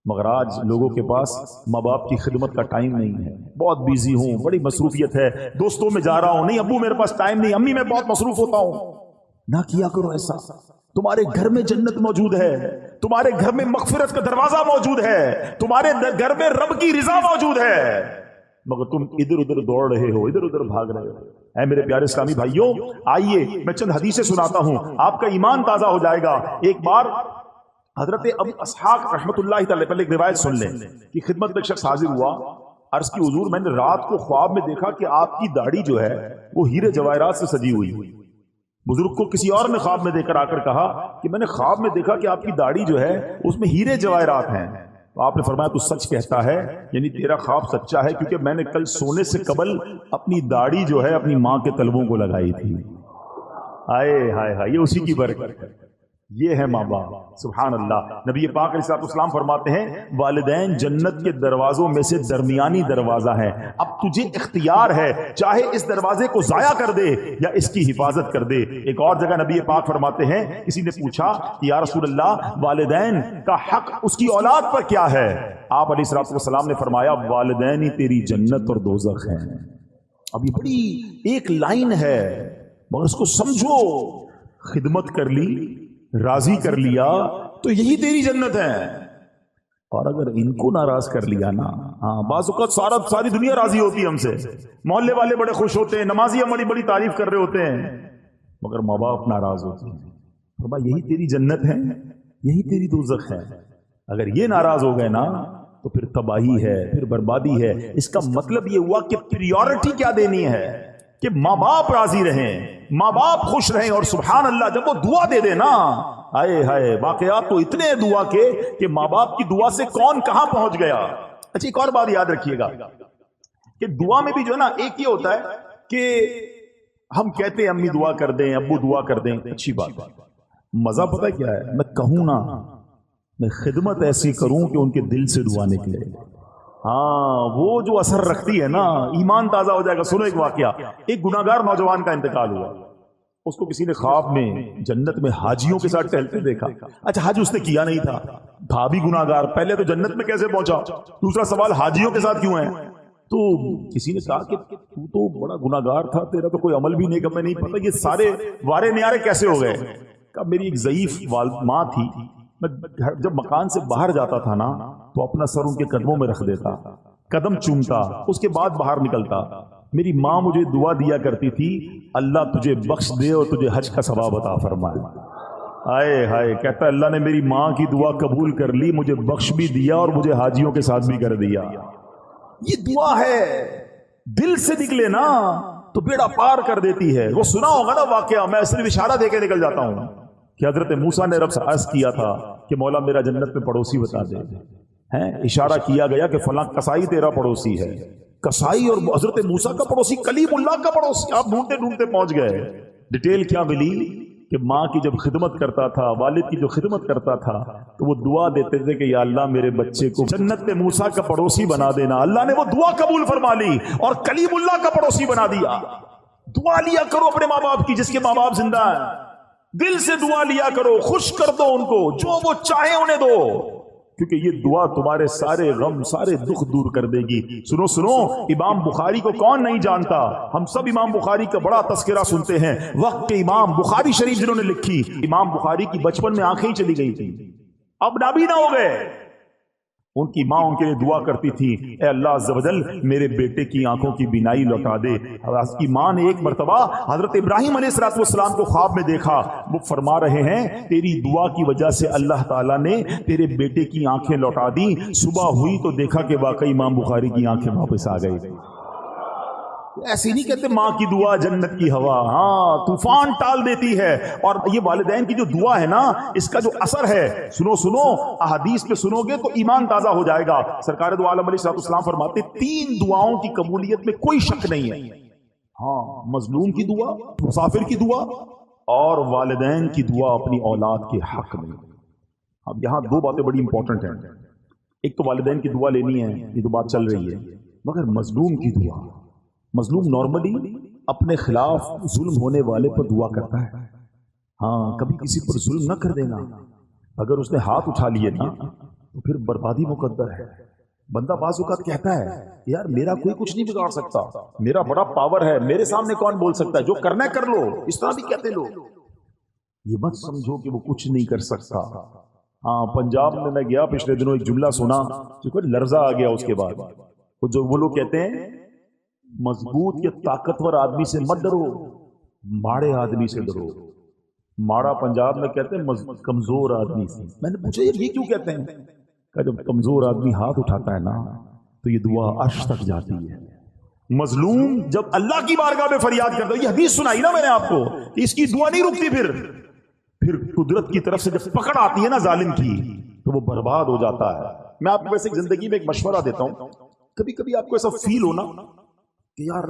[SPEAKER 1] مگر آج لوگوں کے پاس ماں باپ کی خدمت کا ٹائم نہیں ہے، بہت بیزی ہوں، بڑی مصروفیت ہے، دوستوں میں جا رہا ہوں، نہیں ابو میرے پاس ٹائم نہیں، امی میں بہت مصروف ہوتا ہوں. نہ کیا کرو ایسا. تمہارے گھر میں جنت موجود ہے، تمہارے گھر میں مغفرت کا دروازہ موجود ہے، تمہارے گھر میں رب کی رضا موجود ہے. مگر تم ادھر ادھر دوڑ رہے ہو، ادھر ادھر بھاگ رہے ہو۔ اے میرے پیارے اسلامی بھائیوں، آئیے میں چند حدیثیں سناتا ہوں، آپ کا ایمان تازہ ہو جائے گا۔ ایک بار حضرت ابو اسحاق رحمۃ اللہ تعالی، پہلے ایک روایت سن لیں کہ خدمت میں ایک شخص حاضر ہوا، عرض کی حضور میں نے رات کو خواب میں دیکھا کہ آپ کی داڑھی جو ہے وہ ہیرے جواہرات سے سجی ہوئی۔ بزرگ کو کسی اور نے خواب میں دیکھ کر آ کر کہا کہ میں نے خواب میں دیکھا کہ آپ کی داڑھی جو ہے اس میں ہیرے جواہرات ہیں۔ تو آپ نے فرمایا تو سچ کہتا ہے، یعنی تیرا خواب سچا ہے، کیونکہ میں نے کل سونے سے قبل اپنی داڑھی جو ہے اپنی ماں کے تلووں کو لگائی تھی۔ ہائے ہائے ہائے، یہ اسی کی برکت ہے، یہ ہے ماں باپ۔ سبحان اللہ۔ نبی پاک علیہ السلام فرماتے ہیں والدین جنت کے دروازوں میں سے درمیانی دروازہ ہے، اب تجھے اختیار ہے، چاہے اس دروازے کو ضائع کر دے یا اس کی حفاظت کر دے۔ ایک اور جگہ نبی پاک فرماتے ہیں، کسی نے پوچھا یا رسول اللہ والدین کا حق اس کی اولاد پر کیا ہے؟ آپ علیہ السلام نے فرمایا والدین ہی تیری جنت اور دوزخ ہیں۔ اب یہ بڑی ایک لائن ہے، مگر اس کو سمجھو، خدمت کر لی، راضی کر لیا تو یہی تیری جنت ہے، اور اگر ان کو ناراض کر لیا نا، بعض اوقات ساری دنیا راضی ہوتی ہے ہم سے، محلے والے بڑے خوش ہوتے ہیں، نمازی ہماری بڑی تعریف کر رہے ہوتے ہیں، مگر ماں باپ ناراض ہوتے ہیں، تو یہی تیری جنت ہے، یہی تیری دوزخ ہے۔ اگر یہ ناراض ہو گئے نا تو پھر تباہی ہے، پھر بربادی ہے۔ اس کا مطلب یہ ہوا کہ پریورٹی کیا دینی ہے کہ ماں باپ راضی رہیں، ماں باپ خوش رہیں، اور سبحان اللہ جب وہ دعا دے دے نا، آئے ہائے، واقعات تو اتنے دعا کے کہ ماں باپ کی دعا سے کون کہاں پہنچ گیا۔ اچھا ایک اور بات یاد رکھیے گا کہ دعا میں بھی جو ہے نا ایک یہ ہوتا ہے کہ ہم کہتے ہیں امی دعا کر دیں، ابو دعا کر دیں، اچھی بات ہے، مزہ پتہ کیا ہے، میں کہوں نا، میں خدمت ایسی کروں کہ ان کے دل سے دعا نکلے، وہ جو اثر رکھتی ہے نا، ایمان تازہ ہو جائے گا۔ سنو ایک واقعہ، ایک گناہگار نوجوان کا انتقال ہوا، اس کو کسی نے خواب میں جنت میں حاجیوں کے ساتھ ٹہلتے دیکھا۔ اچھا حج اس نے کیا نہیں تھا بھی گناہگار، پہلے تو جنت میں کیسے پہنچا؟ دوسرا سوال حاجیوں کے ساتھ کیوں ہے؟ تو کسی نے کہا کہ تو تو بڑا گناہگار تھا، تیرا تو کوئی عمل بھی نہیں، کہ میں نہیں پتا یہ سارے وارے نیارے کیسے ہو گئے؟ کہ میری ایک ضعیف ماں تھی، میں جب مکان سے باہر جاتا تھا نا تو اپنا سر ان کے قدموں میں رکھ دیتا، قدم چومتا، اس کے بعد باہر نکلتا۔ میری ماں مجھے دعا دیا کرتی تھی، اللہ تجھے بخش دے اور تجھے حج کا ثواب عطا فرمائے۔ آئے ہائے، کہتا ہے اللہ نے میری ماں کی دعا قبول کر لی، مجھے بخش بھی دیا اور مجھے حاجیوں کے ساتھ بھی کر دیا۔ یہ دعا ہے، دل سے نکلے نا تو بیڑا پار کر دیتی ہے۔ وہ سنا ہوگا نا واقعہ، میں صرف اشارہ دے کے نکل جاتا ہوں کہ حضرت موسیٰ نے رب سے عرض کیا تھا کہ مولا میرا جنت میں پڑوسی بتا دے، اشارہ کیا گیا کہ فلاں کسائی تیرا پڑوسی ہے، کسائی اور حضرت موسیٰ کا پڑوسی کلیم اللہ کا پڑوسی، آپ ڈھونڈتے ڈھونڈتے پہنچ گئے۔ ڈیٹیل کیا ملی کہ ماں کی جب خدمت کرتا تھا، والد کی جو خدمت کرتا تھا، تو وہ دعا دیتے تھے کہ یا اللہ میرے بچے کو جنت میں موسیٰ کا پڑوسی بنا دینا۔ اللہ نے وہ دعا قبول فرما لی اور کلیم اللہ کا پڑوسی بنا دیا۔ دعا لیا کرو اپنے ماں باپ کی، جس کے ماں باپ زندہ ہیں، دل سے دعا لیا کرو، خوش کر دو ان کو، جو وہ چاہے انہیں دو، کیونکہ یہ دعا تمہارے سارے غم، سارے دکھ دور کر دے گی۔ سنو سنو، امام بخاری کو کون نہیں جانتا؟ ہم سب امام بخاری کا بڑا تذکرہ سنتے ہیں۔ وقت کے امام بخاری شریف جنہوں نے لکھی، امام بخاری کی بچپن میں آنکھیں ہی چلی گئی تھی، اب نابینا ہو گئے۔ ان کی ماں ان کے لیے دعا کرتی تھی، اے اللہ عز و جل میرے بیٹے کی آنکھوں کی بینائی لوٹا دے۔ اس کی ماں نے ایک مرتبہ حضرت ابراہیم علیہ السلام کو خواب میں دیکھا، وہ فرما رہے ہیں تیری دعا کی وجہ سے اللہ تعالیٰ نے تیرے بیٹے کی آنکھیں لوٹا دی۔ صبح ہوئی تو دیکھا کہ واقعی امام بخاری کی آنکھیں واپس آ گئی۔ ایسی نہیں کہتے ماں کی دعا جنت کی ہوا، طوفان ٹال دیتی ہے۔ اور یہ والدین کی جو دعا ہے نا، اس کا جو اثر ہے، سنو سنو، احادیث پہ سنو گے تو ایمان تازہ ہو جائے گا۔ سرکار دو عالم علیہ السلام فرماتے 3 دعاؤں کی قبولیت میں کوئی شک نہیں ہے، مظلوم کی دعا، مسافر کی دعا، اور والدین کی دعا اپنی اولاد کے حق میں۔ اب یہاں 2 باتیں بڑی امپورٹنٹ ہیں، ایک تو والدین کی دعا لینی ہے، یہ تو بات چل رہی ہے، مگر مظلوم کی دعا۔ مظلوم نارملی اپنے خلاف ظلم ہونے والے پر دعا کرتا ہے، کبھی کسی پر ظلم نہ کر دینا۔ اگر اس نے ہاتھ اٹھا لیے نا تو پھر بربادی مقدر ہے۔ بندہ بعض اوقات کہتا ہے یار میرا کوئی کچھ نہیں بگاڑ سکتا، میرا بڑا پاور ہے، میرے سامنے کون بول سکتا ہے، جو کرنا ہے کر لو، اس طرح بھی کہتے لوگ۔ یہ مت سمجھو کہ وہ کچھ نہیں کر سکتا۔ پنجاب میں گیا پچھلے دنوں، ایک جملہ سنا جو کوئی لرزہ آ گیا اس کے بعد وہ لوگ کہتے ہیں مضبوط یا طاقتور آدمی سے مت ڈرو، ماڑے آدمی سے ڈرو۔ ماڑا پنجاب میں کہتے ہیں کمزور آدمی سے۔ میں نے پوچھا یہ کیوں کہتے ہیں؟ کہ جب کمزور آدمی ہاتھ اٹھاتا ہے نا تو یہ دعا عرش تک جاتی ہے۔ مظلوم جب اللہ کی بارگاہ میں فریاد کرتا ہے، یہ حدیث سنائی نا میں نے آپ کو کہ اس کی دعا نہیں رکتی، پھر قدرت کی طرف سے جب پکڑ آتی ہے نا ظالم کی تو وہ برباد ہو جاتا ہے۔ میں آپ کو ویسے زندگی میں ایک مشورہ دیتا ہوں، کبھی کبھی آپ کو ایسا فیل ہونا کہ یار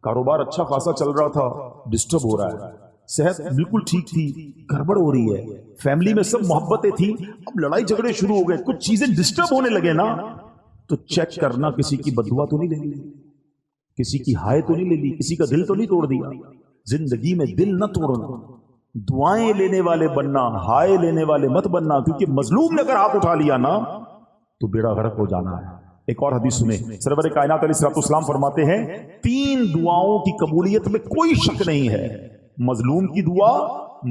[SPEAKER 1] کاروبار اچھا خاصا چل رہا تھا، ڈسٹرب ہو رہا ہے، صحت بالکل ٹھیک تھی، گڑبڑ ہو رہی ہے، فیملی میں سب محبتیں تھیں، اب لڑائی جھگڑے شروع ہو گئے، کچھ چیزیں ڈسٹرب ہونے لگے نا، تو چیک کرنا کسی کی بددعا تو نہیں لے لی، کسی کی ہائے تو نہیں لے لی، کسی کا دل تو نہیں توڑ دیا۔ زندگی میں دل نہ توڑنا، دعائیں لینے والے بننا، ہائے لینے والے مت بننا، کیونکہ مظلوم نے اگر ہاتھ اٹھا لیا نا تو بیڑا غرق ہو جانا ہے۔ ایک اور حدیث سنیں، سرور کائنات علیہ السلام فرماتے ہیں 3 دعاؤں کی قبولیت میں کوئی شک نہیں ہے، مظلوم کی دعا،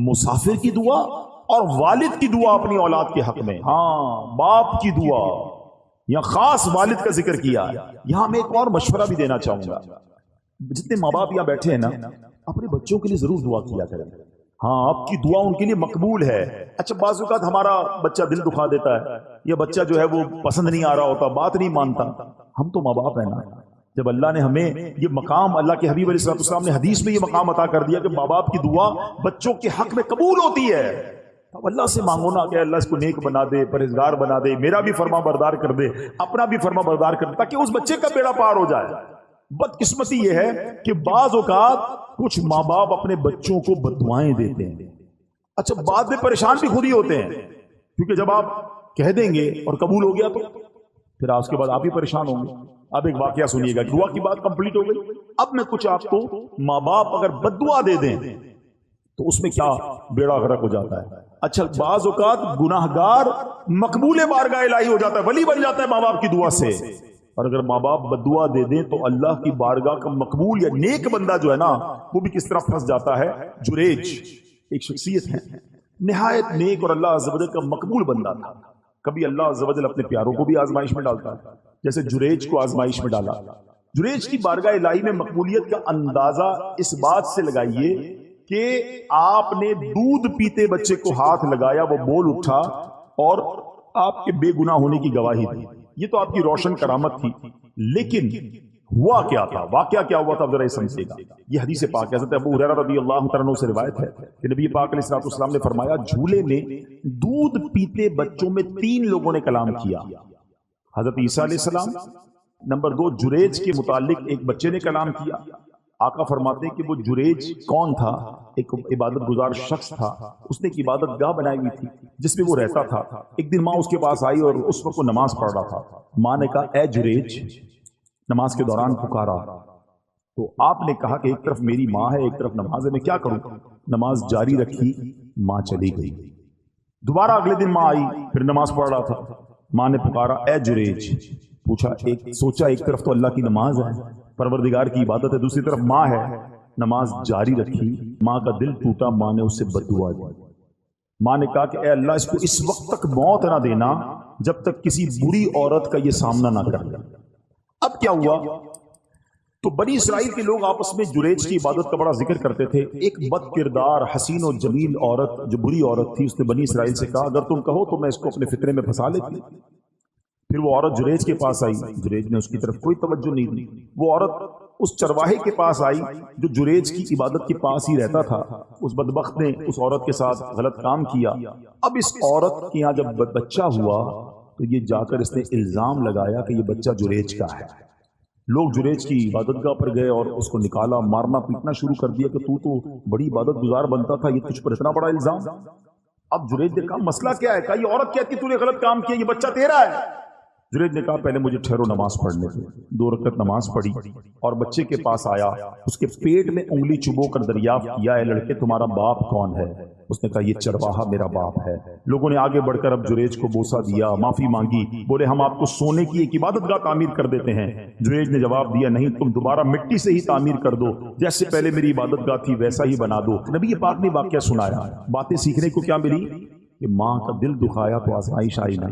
[SPEAKER 1] مسافر کی دعا اور والد کی دعا اپنی اولاد کے حق میں۔ ہاں، باپ کی دعا، یا خاص والد کا ذکر کیا۔ یہاں میں ایک اور مشورہ بھی دینا چاہوں گا، جتنے ماں باپ یہاں بیٹھے ہیں نا، اپنے بچوں کے لیے ضرور دعا کیا کریں۔ ہاں، آپ کی دعا ان کے لیے مقبول ہے۔ اچھا، بعض اوقات ہمارا بچہ دل دکھا دیتا ہے، یا بچہ جو ہے وہ پسند نہیں آ رہا ہوتا، بات نہیں مانتا، ہم تو ماں باپ ہیں نا۔ جب اللہ نے ہمیں یہ مقام، اللہ کے حبیب علیہ السلام نے حدیث میں یہ مقام عطا کر دیا کہ ماں باپ کی دعا بچوں کے حق میں قبول ہوتی ہے، اب اللہ سے مانگو نا کہ اللہ اس کو نیک بنا دے، پرہیزگار بنا دے، میرا بھی فرما بردار کر دے، اپنا بھی فرما بردار کر دے، تاکہ اس بچے کا بیڑا پار ہو جائے۔ بدقسمتی یہ ہے کہ بعض اوقات کچھ ماں باپ اپنے بچوں کو بددعائیں دیتے ہیں، اچھا بعد میں پریشان بھی خود ہی ہوتے ہیں، کیونکہ جب آپ کہہ دیں گے اور قبول ہو گیا تو پھر اس کے بعد آپ ہی پریشان ہوں گے۔ اب ایک واقعہ سنیے گا، دعا کی بات کمپلیٹ ہو گئی، اب میں کچھ آپ کو ماں باپ اگر بددعا دے دیں تو اس میں کیا بیڑا غرق ہو جاتا ہے۔ اچھا، بعض اوقات گناہگار مقبول بارگاہ الہی ہو جاتا ہے، ولی بن جاتا ہے ماں باپ کی دعا سے، اور اگر ماں باپ بددعا دے دیں تو اللہ کی بارگاہ کا مقبول یا نیک بندہ جو ہے نا، وہ بھی کس طرح پھنس جاتا ہے۔ جریج ایک شخصیت ہے نہایت نیک اور اللہ عز و جل کا مقبول بندہ تھا۔ کبھی اللہ عز و جل اپنے پیاروں کو بھی آزمائش میں ڈالتا ہے، جیسے جریج کو آزمائش میں ڈالا۔ جریج کی بارگاہ الہی میں مقبولیت کا اندازہ اس بات سے لگائیے کہ آپ نے دودھ پیتے بچے کو ہاتھ لگایا، وہ بول اٹھا اور آپ کے بے گناہ ہونے کی گواہی دی۔ یہ تو آپ کی روشن کرامت تھی، لیکن ہوا کیا تھا، واقعہ کیا ہوا تھا، ذرا سمجھیے گا۔ یہ حدیث پاک ہے، حضرت ابو ہریرہ رضی اللہ عنہ سے روایت ہے کہ نبی پاک علیہ السلام نے فرمایا، جھولے میں دودھ پیتے بچوں میں 3 لوگوں نے کلام کیا، حضرت عیسیٰ علیہ السلام، نمبر 2 جریج کے متعلق ایک بچے نے کلام کیا۔ آقا فرماتے ہیں کہ وہ جریج کون تھا؟ ایک عبادت گزار شخص تھا، اس نے ایک عبادت گاہ بنائی ہوئی تھی جس میں وہ رہتا تھا۔ ایک دن ماں اس کے پاس آئی اور اس وقت وہ نماز پڑھ رہا تھا۔ ماں نے کہا، اے جریج، نماز کے دوران پکارا، تو آپ نے کہا کہ ایک طرف میری ماں ہے، ایک طرف نماز ہے، میں کیا کروں؟ نماز جاری رکھی، ماں چلی گئی۔ دوبارہ اگلے دن ماں آئی، پھر نماز پڑھ رہا تھا، ماں نے پکارا، اے جریج، پوچھا، سوچا ایک طرف تو اللہ کی نماز ہے، پروردگار کی عبادت ہے، دوسری طرف ماں ہے، نماز جاری رکھی، ماں کا دل ٹوٹا، ماں نے اس سے بددعا دی۔ ماں نے کہا کہ اے اللہ، اس کو اس وقت تک موت نہ دینا جب تک کسی بری عورت کا یہ سامنا نہ کر لے۔ اب کیا ہوا؟ تو بنی اسرائیل کے لوگ آپس میں جریج کی عبادت کا بڑا ذکر کرتے تھے۔ ایک بد کردار حسین و جمیل عورت، جو بری عورت تھی، اس نے بنی اسرائیل سے کہا، اگر تم کہو تو میں اس کو اپنے فطرے میں پھنسا لیتی۔ پھر وہ عورت جریج کے پاس آئی، جریج نے اس کی طرف کوئی توجہ نہیں دی۔ وہ عورت اس چرواہے کے پاس آئی جو جریج کی عبادت کے پاس ہی رہتا تھا۔ اس بدبخت نے اس عورت کے ساتھ غلط کام کیا۔ اب اس عورت کے یہاں جب بچہ ہوا تو یہ جا کر اس نے الزام لگایا کہ یہ بچہ جریج کا ہے۔ لوگ جریج کی عبادت گاہ پر گئے اور اس کو نکالا، مارنا پیٹنا شروع کر دیا کہ تو بڑی عبادت گزار بنتا تھا، یہ تجھ پر اتنا بڑا الزام۔ اب جریج نے کہا، مسئلہ کیا ہے؟ کہا، یہ عورت کہتی تو نے غلط کام کیا، یہ بچہ تیرا ہے۔ جریج نے کہا، پہلے مجھے ٹھہرو، نماز پڑھنے دو۔ 2 رکعت نماز پڑھی اور بچے کے پاس آیا، اس کے پیٹ میں انگلی چبو کر دریافت کیا، اے لڑکے تمہارا باپ کون ہے؟ اس نے کہا، یہ چرواہا میرا باپ ہے۔ لوگوں نے آگے بڑھ کر اب جریج کو بوسہ دیا، معافی مانگی، بولے ہم آپ کو سونے کی ایک عبادت گاہ تعمیر کر دیتے ہیں۔ جریج نے جواب دیا، نہیں، تم دوبارہ مٹی سے ہی تعمیر کر دو، جیسے پہلے میری عبادت گاہ تھی ویسا ہی بنا دو۔ نبی پاک نے واقعہ سنایا، باتیں سیکھنے کو کیا ملی؟ کہ ماں کا دل دکھایا تو آزمائش آئی نا،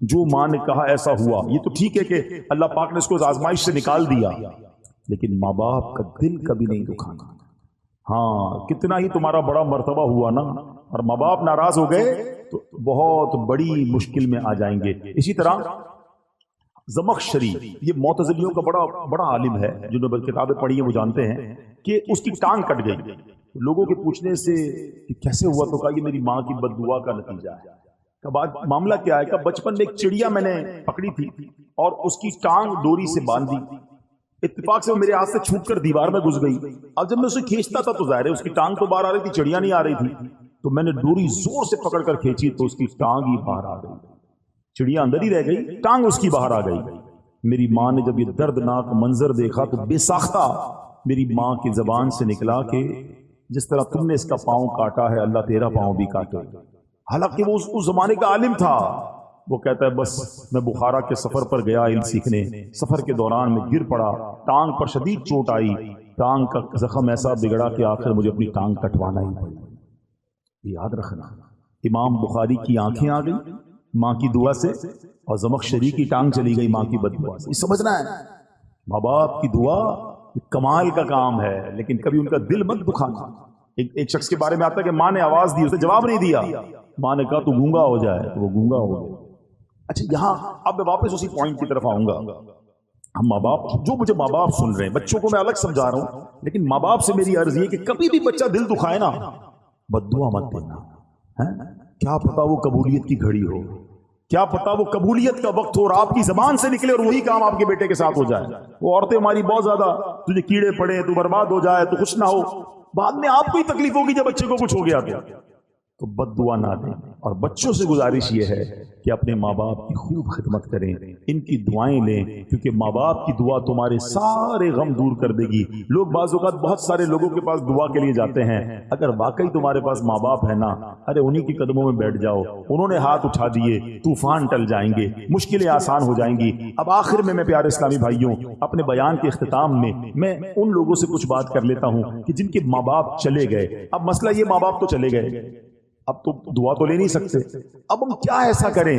[SPEAKER 1] جو ماں نے کہا ایسا ہوا. یہ تو ٹھیک ہے کہ اللہ پاک نے اس کو آزمائش سے نکال دیا، لیکن ماں باپ کا دل کبھی نہیں دکھانا. ہاں کتنا ہی تمہارا بڑا مرتبہ ہوا نا، اور ماں باپ ناراض ہو گئے تو بہت بڑی مشکل میں آ جائیں گے. اسی طرح زمخشری، یہ معتزلیوں کا بڑا عالم ہے، جنہوں نے کتابیں پڑھی ہیں وہ جانتے ہیں کہ اس کی ٹانگ کٹ گئی. لوگوں کے پوچھنے سے کہ کیسے ہوا تو کہا یہ میری ماں کی بد دعا کا نتیجہ ہے. معاملہ کیا ہے کہ بچپن میں ایک چڑیا میں نے پکڑی تھی اور اس کی ٹانگ ڈوری سے باندھ دی. اتفاق سے وہ میرے ہاتھ سے چھوٹ کر دیوار میں گھس گئی. اب جب میں اسے کھینچتا تھا تو ظاہر ہے اس کی ٹانگ تو باہر آ رہی تھی، چڑیا نہیں آ رہی تھی. تو میں نے ڈوری زور سے پکڑ کر کھینچی تو اس کی ٹانگ ہی باہر آ گئی. چڑیا اندر ہی رہ گئی، ٹانگ اس کی باہر آ گئی. میری ماں نے جب یہ دردناک منظر دیکھا تو بے ساختہ میری ماں کی زبان سے نکلا کہ جس طرح تم نے اس کا پاؤں کاٹا ہے اللہ تیرا پاؤں بھی کاٹے. حالانکہ وہ اس زمانے کا عالم تھا. وہ کہتا ہے بس میں بخارا کے سفر پر گیا علم سیکھنے، سفر کے دوران میں گر پڑا، ٹانگ پر شدید چوٹ آئی، ٹانگ کا زخم ایسا بگڑا کہ آخر مجھے اپنی ٹانگ کٹوانا ہی پڑی. یاد رکھنا، امام بخاری کی آنکھیں آ گئی ماں کی دعا سے، اور زمخشری کی ٹانگ چلی گئی ماں کی بد دعا سے. یہ سمجھنا ہے ماں باپ کی دعا کمال کا کام ہے، لیکن کبھی ان کا دل مت دکھانا. ایک شخص کے بارے میں آتا ہے کہ ماں نے آواز دی، اسے جواب نہیں دیا. ماں نے کہا تو گونگا ہو جائے، تو وہ گونگا ہو گیا. اچھا یہاں اب میں واپس اسی پوائنٹ کی طرف آؤں گا. ہم ماں باپ، جو مجھے ماں باپ سن رہے ہیں، بچوں کو میں الگ سمجھا رہا ہوں، لیکن ماں باپ سے میری عرض یہ کہ کبھی بھی بچہ دل دکھائے نا، بد دعا مت دینا. کیا پتا وہ قبولیت کی گھڑی ہو، کیا پتا وہ قبولیت کا وقت ہو اور آپ کی زبان سے نکلے اور وہی کام آپ کے بیٹے کے ساتھ ہو جائے. وہ عورتیں ہماری بہت زیادہ، تجھے کیڑے پڑے تو برباد ہو جائے تو کچھ نہ ہو، بعد میں آپ کو ہی تکلیف ہوگی جب بچے کو کچھ ہو گیا تو بد دعا نہ دیں. اور بچوں سے گزارش یہ ہے کہ اپنے ماں باپ کی خوب خدمت کریں، ان کی دعائیں لیں، کیونکہ ماں باپ کی دعا تمہارے سارے غم دور کر دے گی. لوگ بعض اوقات بہت سارے لوگوں کے پاس دعا کے لیے جاتے ہیں، اگر واقعی تمہارے پاس ماں باپ ہے نا، ارے انہی کی قدموں میں بیٹھ جاؤ. انہوں نے ہاتھ اٹھا دیے، طوفان ٹل جائیں گے، مشکلیں آسان ہو جائیں گی. اب آخر میں پیارے اسلامی بھائیوں، اپنے بیان کے اختتام میں ان لوگوں سے کچھ بات کر لیتا ہوں کہ جن کے ماں باپ چلے گئے. اب مسئلہ یہ، ماں باپ تو چلے گئے، اب تو دعا تو لے نہیں سکتے. اب ہم کیا ایسا کریں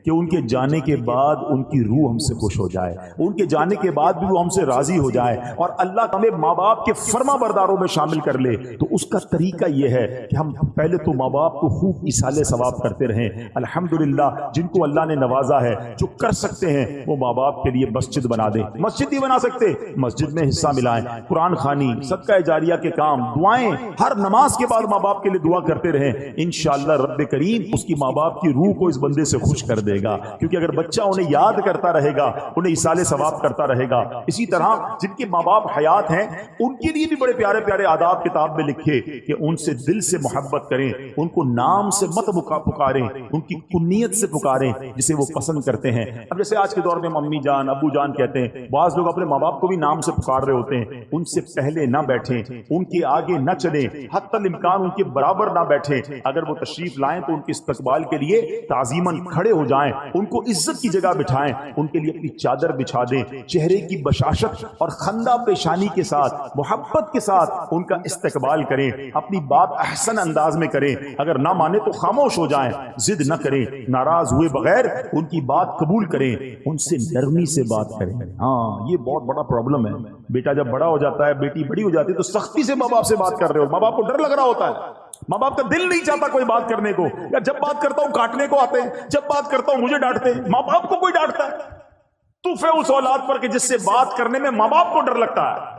[SPEAKER 1] کہ ان کے جانے کے بعد ان کی روح ہم سے خوش ہو جائے، ان کے جانے کے بعد بھی وہ ہم سے راضی ہو جائے اور اللہ ہمیں ماں باپ کے فرما برداروں میں شامل کر لے. تو اس کا طریقہ یہ ہے کہ ہم پہلے تو ماں باپ کو خوب ایصال ثواب کرتے رہیں. الحمدللہ جن کو اللہ نے نوازا ہے، جو کر سکتے ہیں وہ ماں باپ کے لیے مسجد بنا دیں. مسجد نہیں بنا سکتے، مسجد میں حصہ ملائیں، قرآن خوانی، صدقہ جاریہ کے کام، دعائیں، ہر نماز کے بعد ماں باپ کے لیے دعا کرتے رہیں. انشاءاللہ رب کریم اس کی ماں باپ کی روح کو اس بندے سے خوش کر دے گا، کیونکہ اگر بچہ انہیں یاد کرتا رہے گا، انہیں ایصال ثواب کرتا رہے گا. اسی طرح جن کے ماں باپ حیات ہیں ان کے لیے بھی بڑے پیارے پیارے آداب کتاب میں لکھے کہ ان سے دل سے محبت کریں، ان کو نام سے مت پکاریں، ان کی کنیت سے پکاریں جسے وہ پسند کرتے ہیں. اب جیسے آج کے دور میں امی جان ابو جان کہتے ہیں، بعض لوگ اپنے ماں باپ کو بھی نام سے پکار رہے ہوتے ہیں. ان سے پہلے نہ بیٹھیں، ان کے آگے نہ چلیں، حتی الامکان ان کے برابر نہ بیٹھیں. اگر وہ تشریف لائیں تو ان کے استقبال کے لیے تعظیماً کھڑے ہو جائیں، ان کو عزت کی جگہ بٹھائیں، ان کے لیے اپنی چادر بچھا دیں، چہرے کی بشاشت اور خندہ پیشانی کے ساتھ محبت کے ساتھ ان کا استقبال کریں. اپنی بات احسن انداز میں کریں، اگر نہ مانے تو خاموش ہو جائیں، ضد نہ کریں، ناراض ہوئے بغیر ان کی بات قبول کریں، ان سے نرمی سے بات کریں. ہاں یہ بہت بڑا پرابلم ہے. بیٹا جب بڑا ہو جاتا ہے، بیٹی بڑی ہو جاتی ہے تو سختی سے ماں باپ سے بات کر رہے ہو، ماں باپ کو ڈر لگ رہا ہوتا ہے، ماں باپ کا دل نہیں چاہتا کوئی بات کرنے کو، یا جب بات کرتا ہوں کاٹنے کو آتے ہیں، جب بات کرتا ہوں مجھے ڈانٹتے ہیں. ماں باپ کو کوئی ڈانٹتا ہے تو پھر اس اولاد پر کہ جس سے بات کرنے میں ماں باپ کو ڈر لگتا ہے.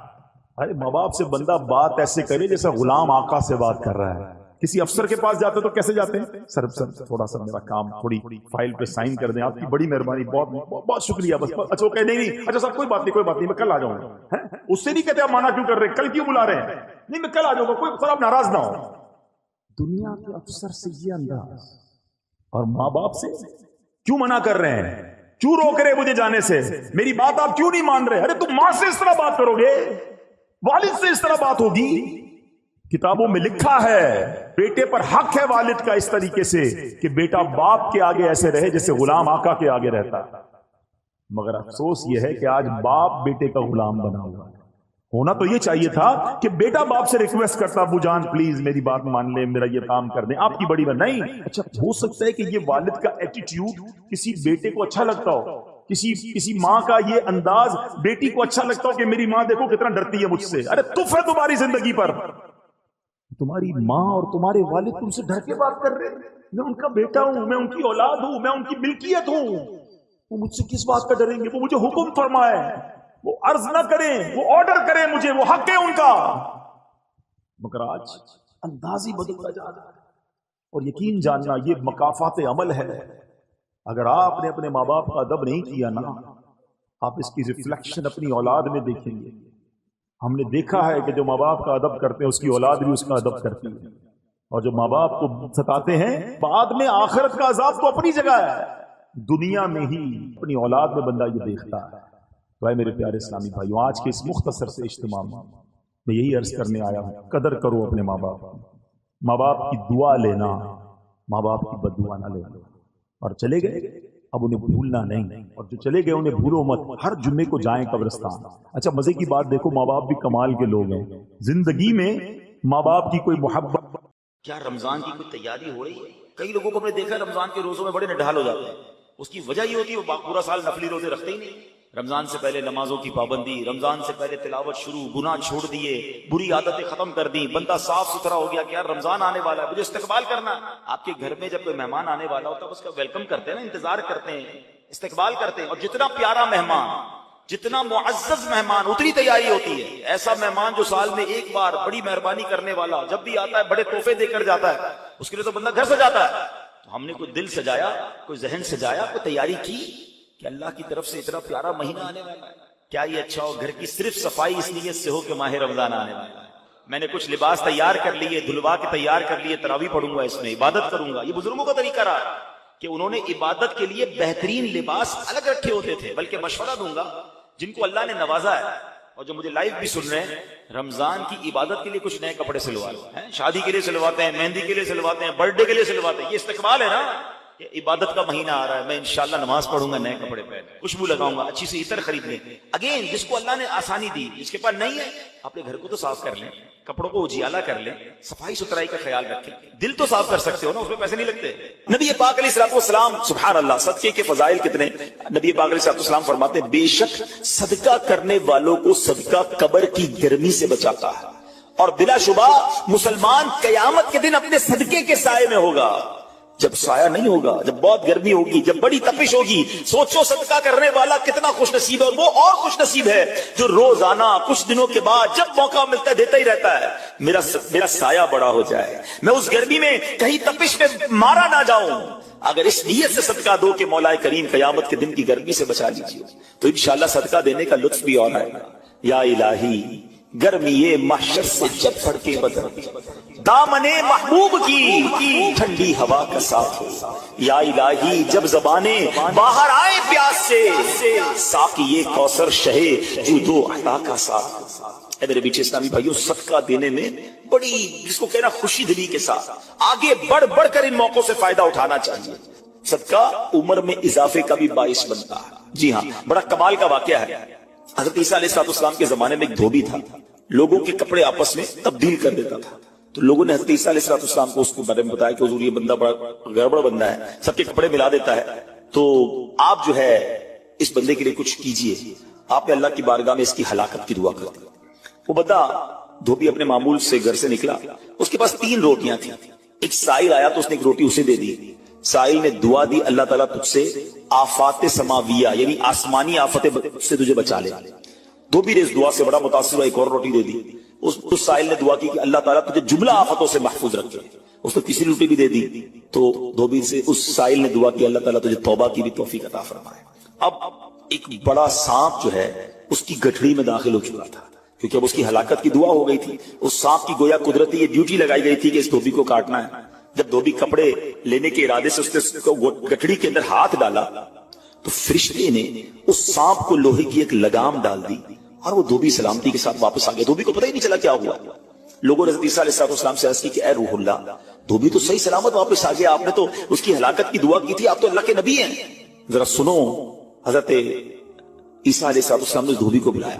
[SPEAKER 1] ارے ماں باپ سے بندہ بات ایسے کرے جیسے غلام آقا سے بات کر رہا ہے. کسی افسر کے پاس جاتے تو کیسے جاتے ہیں؟ سر تھوڑا سا میرا کام، تھوڑی فائل پہ سائن کر دیں، آپ کی بڑی مہربانی، بہت شکریہ. بس اچھا وہ کہے نہیں اچھا صاحب کوئی بات نہیں میں کل آ جاؤں گا. اس سے نہیں کہتے آپ مانا کیوں کر رہے ہیں، کل کیوں بلا رہے ہیں؟ نہیں میں کل آ جاؤں گا، کوئی سر آپ ناراض نہ ہو. دنیا کے افسر سے یہ انداز، اور ماں باپ سے کیوں منع کر رہے ہیں، کیوں روک رہے مجھے جانے سے، میری بات آپ کیوں نہیں مان رہے؟ ارے تم ماں سے اس طرح بات کرو گے، والد سے اس طرح بات ہوگی؟ کتابوں میں لکھا ہے بیٹے پر حق ہے والد کا اس طریقے سے کہ بیٹا باپ کے آگے ایسے رہے جیسے غلام آقا کے آگے رہتا. مگر افسوس یہ ہے کہ آج باپ بیٹے کا غلام بنا ہوا ہے. ہونا تو یہ چاہیے تھا کہ بیٹا باپ سے ریکویسٹ کرتا ابو جان پلیز میری بات مان لیں، میرا یہ کام کر دیں، آپ کی بڑی بات نہیں۔ اچھا ہو سکتا ہے کہ یہ والد کا ایٹیٹیوڈ کسی بیٹے کو اچھا لگتا ہو، کسی ماں کا یہ انداز بیٹی کو اچھا لگتا ہو کہ میری ماں دیکھو کتنا ڈرتی ہے مجھ سے، ارے تف ہے تمہاری زندگی پر، تمہاری ماں اور تمہارے والد تم سے ڈر کے بات کر رہے ہیں، میں ان کا بیٹا ہوں، میں ان کی اولاد ہوں، میں ان کی ملکیت ہوں، وہ مجھ سے کس بات کا ڈریں گے؟ وہ مجھے حکم فرمائے، وہ عرض نہ کریں، وہ آرڈر کریں مجھے، وہ حق ہے ان کا۔ مگر آج انداز ہی بدلتا جا رہا ہے، اور یقین جاننا یہ مکافات عمل ہے۔ اگر آپ نے اپنے ماں باپ کا ادب نہیں کیا نا، آپ اس کی ریفلیکشن اپنی اولاد میں دیکھیں گے۔ ہم نے دیکھا ہے کہ جو ماں باپ کا ادب کرتے ہیں اس کی اولاد بھی اس کا ادب کرتی ہے، اور جو ماں باپ کو ستاتے ہیں بعد میں آخرت کا عذاب تو اپنی جگہ ہے، دنیا میں ہی اپنی اولاد میں بندہ یہ دیکھتا ہے۔ تو اے میرے پیارے اسلامی بھائیوں، آج کے اس مختصر سے اجتماع میں یہی عرض کرنے آیا ہوں، قدر کرو اپنے ماں باپ کی، ماں باپ کی دعا لینا، ماں باپ کی بد دعا نہ لینا۔ اور چلے گئے اب انہیں بھولنا نہیں، اور جو چلے گئے انہیں بھولو مت، ہر جمعے کو جائیں قبرستان۔ اچھا مزے کی بات دیکھو، ماں باپ بھی کمال کے لوگ ہیں، زندگی میں ماں باپ کی کوئی محبت۔
[SPEAKER 2] کیا رمضان کی کوئی تیاری ہو رہی ہے؟ کئی لوگوں کو ہم نے دیکھا رمضان کے روزوں میں بڑے نڈھال ہو جاتے ہیں، اس کی وجہ یہ ہوتی ہے وہ پورا سال نفلی روزے رکھتے ہی نہیں۔ رمضان سے پہلے نمازوں کی پابندی، رمضان سے پہلے تلاوت شروع، گناہ چھوڑ دیے، بری عادتیں ختم کر دی، بندہ صاف ستھرا ہو گیا کہ یار رمضان آنے والا ہے، مجھے استقبال کرنا۔ آپ کے گھر میں جب کوئی مہمان آنے والا ہوتا ہے اس کا ویلکم کرتے ہیں نا، انتظار کرتے ہیں، استقبال کرتے ہیں، اور جتنا پیارا مہمان، جتنا معزز مہمان اتنی تیاری ہوتی ہے۔ ایسا مہمان جو سال میں ایک بار بڑی مہربانی کرنے والا جب بھی آتا ہے بڑے تحفے دے کر جاتا ہے، اس کے لیے تو بندہ گھر سجاتا ہے۔ تو ہم نے کوئی دل سجایا، کوئی ذہن سجایا، کوئی تیاری کی کہ اللہ کی طرف سے اتنا پیارا مہینہ آنے والا ہے، کیا یہ اچھا ہو گھر کی صرف صفائی اس نیت سے ہو کہ ماہ رمضان آنے والا ہے، میں نے کچھ لباس تیار کر لیے، دھلوا کے تیار کر لیے، تراویح پڑھوں گا، اس میں عبادت کروں گا۔ یہ بزرگوں کا طریقہ رہا کہ انہوں نے عبادت کے لیے بہترین لباس الگ رکھے ہوتے تھے۔ بلکہ مشورہ دوں گا جن کو اللہ نے نوازا ہے اور جو مجھے لائیو بھی سن رہے ہیں، رمضان کی عبادت کے لیے کچھ نئے کپڑے سلوا لو، شادی کے لیے سلواتے ہیں، مہندی کے لیے سلواتے ہیں، برتھ ڈے کے لیے سلواتے ہیں، یہ استقبال ہے نا، یہ عبادت کا مہینہ آ رہا ہے، میں انشاءاللہ نماز پڑھوں گا، نئے کپڑے پہن، خوشبو لگاؤں گا، اچھی سی عطر خرید لیں۔ اگین جس کو اللہ نے آسانی دی، جس کے پاس نہیں ہے اپنے گھر کو تو صاف کر لیں، کپڑوں کو اجیالہ کر لیں، صفائی ستھرائی کا خیال رکھیں، دل تو صاف کر سکتے ہو نا، اس میں پیسے نہیں لگتے۔ نبی پاک علیہ الصلوۃ والسلام، سبحان اللہ، صدقے کے فضائل کتنے! نبی پاک علیہ الصلوۃ والسلام فرماتے ہیں بے شک صدقہ کرنے والوں کو صدقہ قبر کی گرمی سے بچاتا ہے، اور بلا شبہ مسلمان قیامت کے دن اپنے صدقے کے سائے میں ہوگا۔ جب سایہ نہیں ہوگا، جب بہت گرمی ہوگی، جب بڑی تپش ہوگی، سوچو صدقہ کرنے والا کتنا خوش نصیب ہے، اور وہ اور خوش نصیب ہے جو روزانہ کچھ دنوں کے بعد جب موقع ملتا ہے دیتا ہی رہتا ہے، میرا سایہ بڑا ہو جائے، میں اس گرمی میں کہیں تپش میں مارا نہ جاؤں۔ اگر اس نیت سے صدقہ دو کہ مولا کریم قیامت کے دن کی گرمی سے بچا لیجیے، تو انشاءاللہ صدقہ دینے کا لطف بھی اور آئے گا۔ یا الہی گرمی محشر سے جب پھڑکے بدر، دامن محبوب کی ٹھنڈی ہوا کا ساتھ ہو، یا الہی جب زبانیں باہر آئے پیاس سے، ساقی کوثر شہے جود و عطا کا ساتھ۔ اے میرے بیچے اسلامی بھائیوں، صدقہ دینے میں بڑی، جس کو کہنا خوشی دلی کے ساتھ آگے بڑھ بڑھ کر ان موقعوں سے فائدہ اٹھانا چاہیے۔ صدقہ عمر میں اضافے کا بھی باعث بنتا ہے۔ جی ہاں، بڑا کمال کا واقعہ ہے۔ حضرت عیسیٰ علیہ السلام کے زمانے میں ایک دھوبی تھا، لوگوں کے کپڑے آپس میں تبدیل کر دیتا تھا۔ تو لوگوں نے حضرت عیسیٰ علیہ السلام کو اس کے بارے میں بتایا کہ حضور یہ بندہ بڑا گڑبڑ بندہ ہے، سب کے کپڑے ملا دیتا ہے، تو آپ جو ہے اس بندے کے لیے کچھ کیجئے۔ آپ نے اللہ کی بارگاہ میں اس کی ہلاکت کی دعا کر دی۔ وہ بندہ دھوبی اپنے معمول سے گھر سے نکلا، اس کے پاس 3 روٹیاں تھیں۔ ایک سائل آیا تو اس نے ایک روٹی اسے دے دی۔ سائل نے دعا دی، اللہ تعالیٰ تجھ سے آفات سماویہ یعنی آسمانی آفتیں سے تجھے بچا لے۔ دھوبی نے اس دعا سے بڑا متاثر ہوا، ایک اور روٹی دے دی۔ اس سائل نے دعا کی کہ اللہ تعالیٰ تجھے جملہ آفتوں سے محفوظ رکھے۔ اس نے تیسری روٹی بھی دے دی، تو دھوبی سے اس سائل نے دعا کی اللہ تعالیٰ تجھے توبہ کی بھی توفیق عطا فرمائے۔ اب ایک بڑا سانپ جو ہے اس کی گٹھڑی میں داخل ہو چکا تھا، کیونکہ اب اس کی ہلاکت کی دعا ہو گئی تھی۔ اس سانپ کی گویا قدرتی یہ ڈیوٹی لگائی گئی تھی کہ اس دھوبی کو کاٹنا ہے۔ جب دھوبی کپڑے لینے کے ارادے سے اس نے گٹھڑی کے اندر ہاتھ ڈالا تو فرشتے نے اس سانپ کو لوہے کی ایک لگام ڈال دی، اور وہ دھوبی سلامتی کے ساتھ واپس آ گیا۔ دھوبی کو پتہ ہی نہیں چلا کیا ہوا۔ لوگوں نے حضرت عیسیٰ علیہ السلام سے عرض کی کہ اے روح اللہ، دھوبی تو صحیح سلامت واپس آ گیا، آپ نے تو اس کی ہلاکت کی دعا کی تھی، آپ تو اللہ کے نبی ہیں، ذرا سنو۔ حضرت عیسیٰ علیہ السلام نے دھوبی کو بلایا،